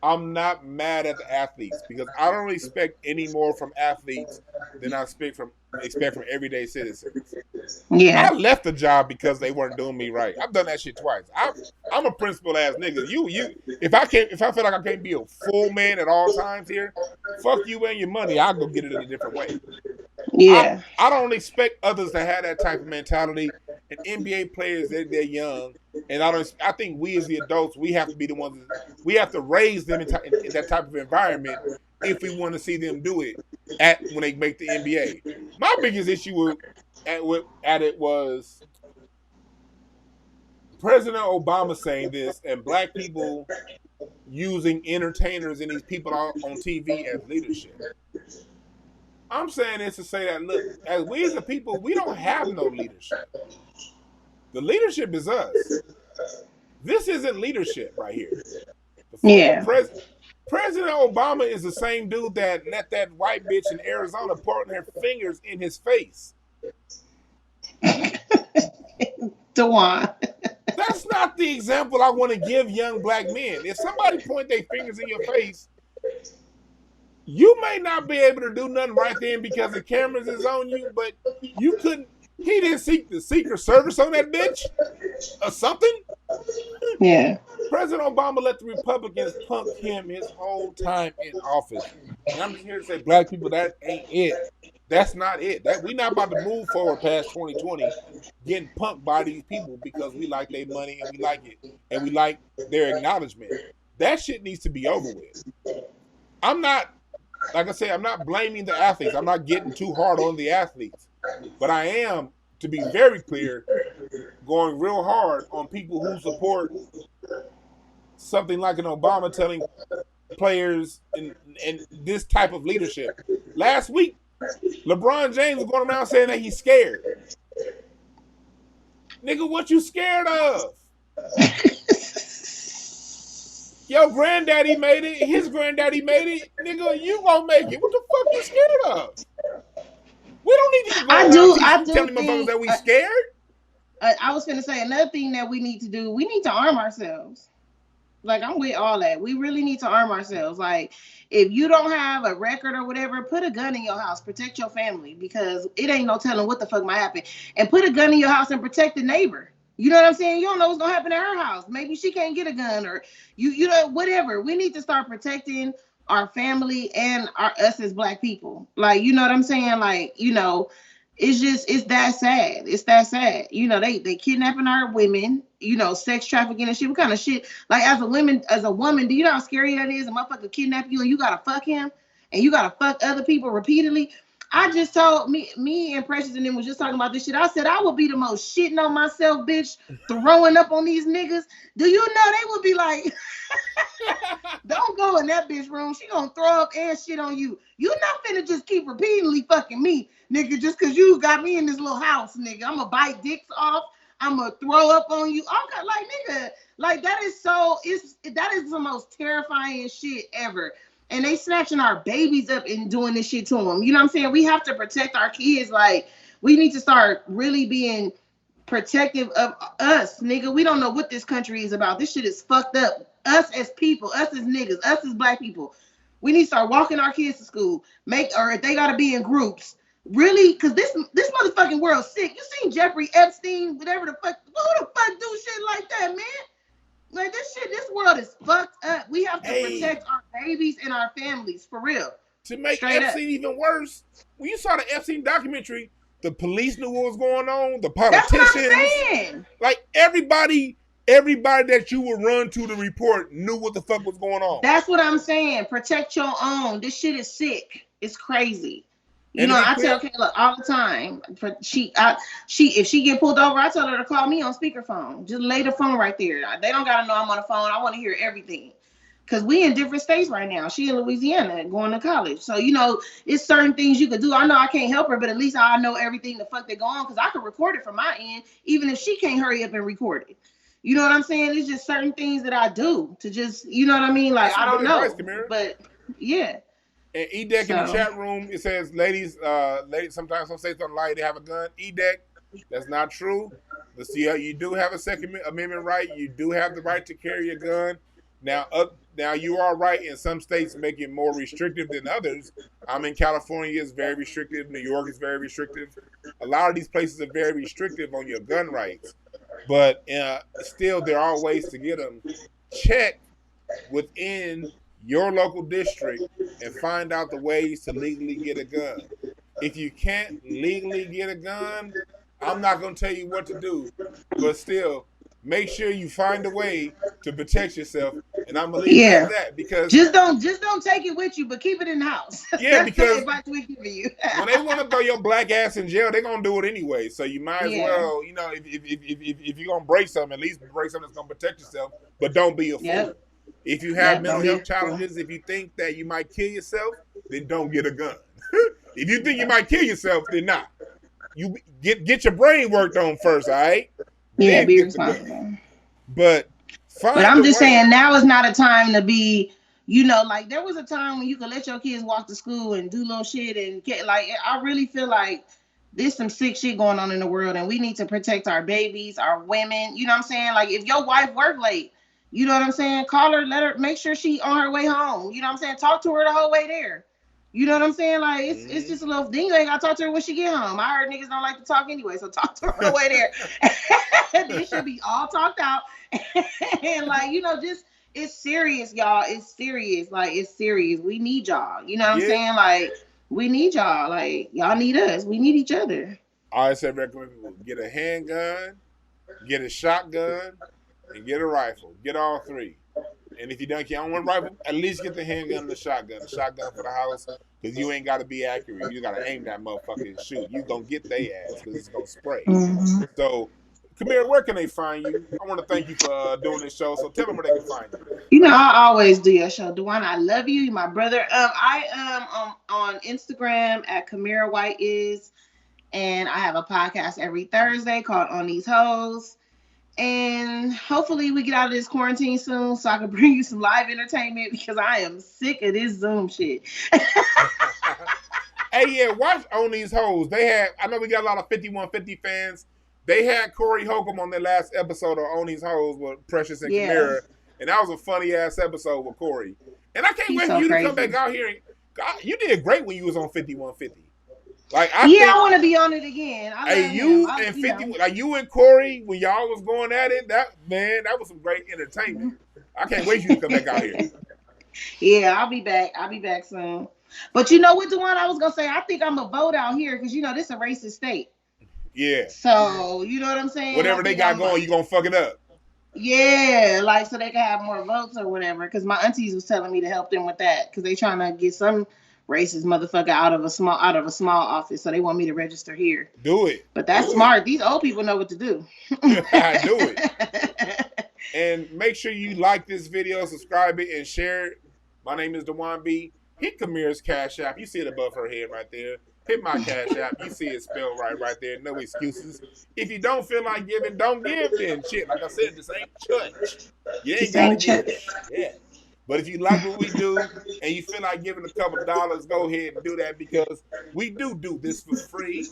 I'm not mad at the athletes because I don't expect any more from athletes than I expect from everyday citizens. Yeah. I left the job because they weren't doing me right. I've done that shit twice. I'm a principled ass nigga. If I feel like I can't be a full man at all times here, fuck you and your money. I'll go get it in a different way. Yeah. I don't expect others to have that type of mentality. And NBA players, they're young, and I think we as the adults, we have to be the ones. We have to raise them in that type of environment if we want to see them do it when they make the NBA. My biggest issue at it was President Obama saying this and black people using entertainers and these people on TV as leadership. I'm saying this to say that, look, as we as a people, we don't have no leadership. The leadership is us. This isn't leadership right here. The former Yeah. President Obama is the same dude that let that white bitch in Arizona point her fingers in his face. Dwan. That's not the example I want to give young black men. If somebody point their fingers in your face, you may not be able to do nothing right then because the cameras is on you, but you couldn't. He didn't seek the Secret Service on that bitch or something. Yeah. President Obama let the Republicans punk him his whole time in office. And I'm just here to say, black people, that ain't it. That's not it. We not about to move forward past 2020 getting punked by these people because we like their money and we like it. And we like their acknowledgement. That shit needs to be over with. I'm not, like I say, I'm not blaming the athletes. I'm not getting too hard on the athletes. But I am, to be very clear, going real hard on people who support something like an Obama telling players and this type of leadership. Last week, LeBron James was going around saying that he's scared. Nigga, what you scared of? Your granddaddy made it. His granddaddy made it. Nigga, you gonna make it. What the fuck you scared of? We don't need to be going around telling motherfuckers that we scared. I was going to say another thing that we need to do. We need to arm ourselves. Like, I'm with all that. We really need to arm ourselves. Like, if you don't have a record or whatever, put a gun in your house. Protect your family, because it ain't no telling what the fuck might happen. And put a gun in your house and protect the neighbor. You know what I'm saying? You don't know what's going to happen at her house. Maybe she can't get a gun, or whatever. We need to start protecting our family and us as black people. Like, you know what I'm saying? Like, it's that sad. It's that sad. You know, they kidnapping our women, you know, sex trafficking and shit. What kind of shit? Like as a woman, do you know how scary that is? A motherfucker kidnap you and you gotta fuck him and you gotta fuck other people repeatedly. I just told me and Precious and them was just talking about this shit. I said I would be the most shitting on myself, bitch, throwing up on these niggas. Do you know they would be like, don't go in that bitch room. She gonna throw up and shit on you. You not finna just keep repeatedly fucking me, nigga, just cause you got me in this little house, nigga. I'ma bite dicks off. I'ma throw up on you. Okay, like nigga, like that is that is the most terrifying shit ever. And they snatching our babies up and doing this shit to them. You know what I'm saying? We have to protect our kids. Like we need to start really being protective of us, nigga. We don't know what this country is about. This shit is fucked up. Us as people, us as niggas, us as black people. We need to start walking our kids to school. Or if they gotta be in groups. Really, because this motherfucking world's sick. You seen Jeffrey Epstein, whatever the fuck, who the fuck do shit like that, man? Like this world is fucked up. We have to protect our babies and our families, for real. To make Straight Epstein even worse, when you saw the Epstein documentary, the police knew what was going on, the politicians. That's what I'm saying. Like everybody that you would run to report knew what the fuck was going on. That's what I'm saying. Protect your own. This shit is sick. It's crazy. You know, I tell Kayla all the time. If she get pulled over, I tell her to call me on speakerphone. Just lay the phone right there. They don't gotta know I'm on the phone. I want to hear everything. Cause we in different states right now. She in Louisiana going to college. So, you know, it's certain things you could do. I know I can't help her, but at least I know everything the fuck they go on. Cause I can record it from my end, even if she can't hurry up and record it. You know what I'm saying? It's just certain things that I do to just, you know what I mean? Like, I don't know. Advice, but yeah. And E-Deck in the chat room, it says, ladies, sometimes some say something like they have a gun. E-Deck, that's not true. But see, you do have a Second Amendment right. You do have the right to carry a gun. Now you are right. In some states, make it more restrictive than others. I'm in California, it's very restrictive. New York is very restrictive. A lot of these places are very restrictive on your gun rights. But still, there are ways to get them. Check within your local district and find out the ways to legally get a gun. If you can't legally get a gun, I'm not going to tell you what to do, but still, make sure you find a way to protect yourself. And I'm going to leave it at that, because just don't take it with you, but keep it in the house. Yeah, because when they want to throw your black ass in jail, they're going to do it anyway. So you might as well, you know, if you're going to break something, at least break something that's going to protect yourself, but don't be a fool. If you have mental health challenges, if you think that you might kill yourself, then don't get a gun. If you think you might kill yourself, then not. You get your brain worked on first, all right? Yeah, then be responsible. But I'm just saying, now is not a time to be, you know, like there was a time when you could let your kids walk to school and do little shit and get like, I really feel like there's some sick shit going on in the world and we need to protect our babies, our women. You know what I'm saying? Like if your wife work late, you know what I'm saying? Call her, let her, make sure she on her way home. You know what I'm saying? Talk to her the whole way there. You know what I'm saying? Like it's just a little thing. You ain't gotta talk to her when she get home. I heard niggas don't like to talk anyway, so talk to her the way there. This should be all talked out. And like, you know, just it's serious, y'all. It's serious. Like it's serious. We need y'all. You know what I'm saying? Like we need y'all. Like y'all need us. We need each other. I said recommend people get a handgun, get a shotgun, and get a rifle. Get all three. And if you don't get on one rifle, at least get the handgun and the shotgun. The shotgun for the house, because you ain't got to be accurate. You got to aim that motherfucker and shoot. You going to get their ass because it's going to spray. Mm-hmm. So, Kamira, where can they find you? I want to thank you for doing this show. So tell them where they can find you. You know, I always do your show. Dwann, I love you. You're my brother. I am on Instagram at Kamira White Is. And I have a podcast every Thursday called On These Hoes. And hopefully we get out of this quarantine soon so I can bring you some live entertainment because I am sick of this Zoom shit. Hey, yeah, watch On These Hoes. I know we got a lot of 5150 fans. They had Corey Holcomb on their last episode of On These Hoes with Precious and Kamira. And that was a funny ass episode with Corey. And I can't wait for you to come back out here. And, God, you did great when you was on 5150. Like I want to be on it again. You and Corey, when y'all was going at it, that was some great entertainment. I can't wait for you to come back out here. Yeah, I'll be back. I'll be back soon. But you know what, Dwan? I was gonna say I think I'm a vote out here because this a racist state. Yeah. So you know what I'm saying? I Whatever they think got going, you gonna fuck it up. Yeah, like so they can have more votes or whatever. Because my aunties was telling me to help them with that because they trying to get some racist motherfucker out of a small office, so they want me to register here. Do it. But that's smart. These old people know what to do. Do it. And make sure you like this video, subscribe it, and share it. My name is DwannB. Hit Kamira's Cash App. You see it above her head right there. Hit my Cash App. You see it spelled right there. No excuses. If you don't feel like giving, don't give then. Shit, like I said, this ain't church. You ain't got to give. Yeah. But if you like what we do and you feel like giving a couple dollars, go ahead and do that because we do this for free.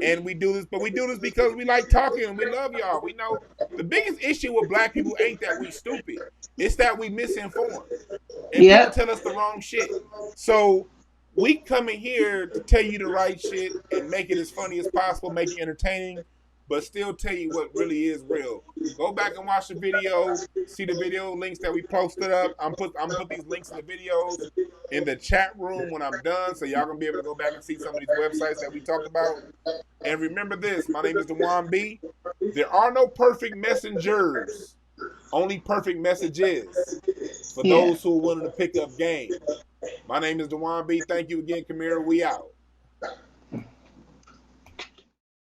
And we do this, but we do this because we like talking and we love y'all. We know the biggest issue with black people ain't that we stupid. It's that we misinformed. And people tell us the wrong shit. So we come in here to tell you the right shit and make it as funny as possible, make it entertaining, but still tell you what really is real. Go back and watch the video, see the video links that we posted up. I'm put these links in the videos in the chat room when I'm done, so y'all gonna be able to go back and see some of these websites that we talked about. And remember this, my name is DwannB. There are no perfect messengers, only perfect messages for those who are willing to pick up game. My name is DwannB. Thank you again, Kamira. We out.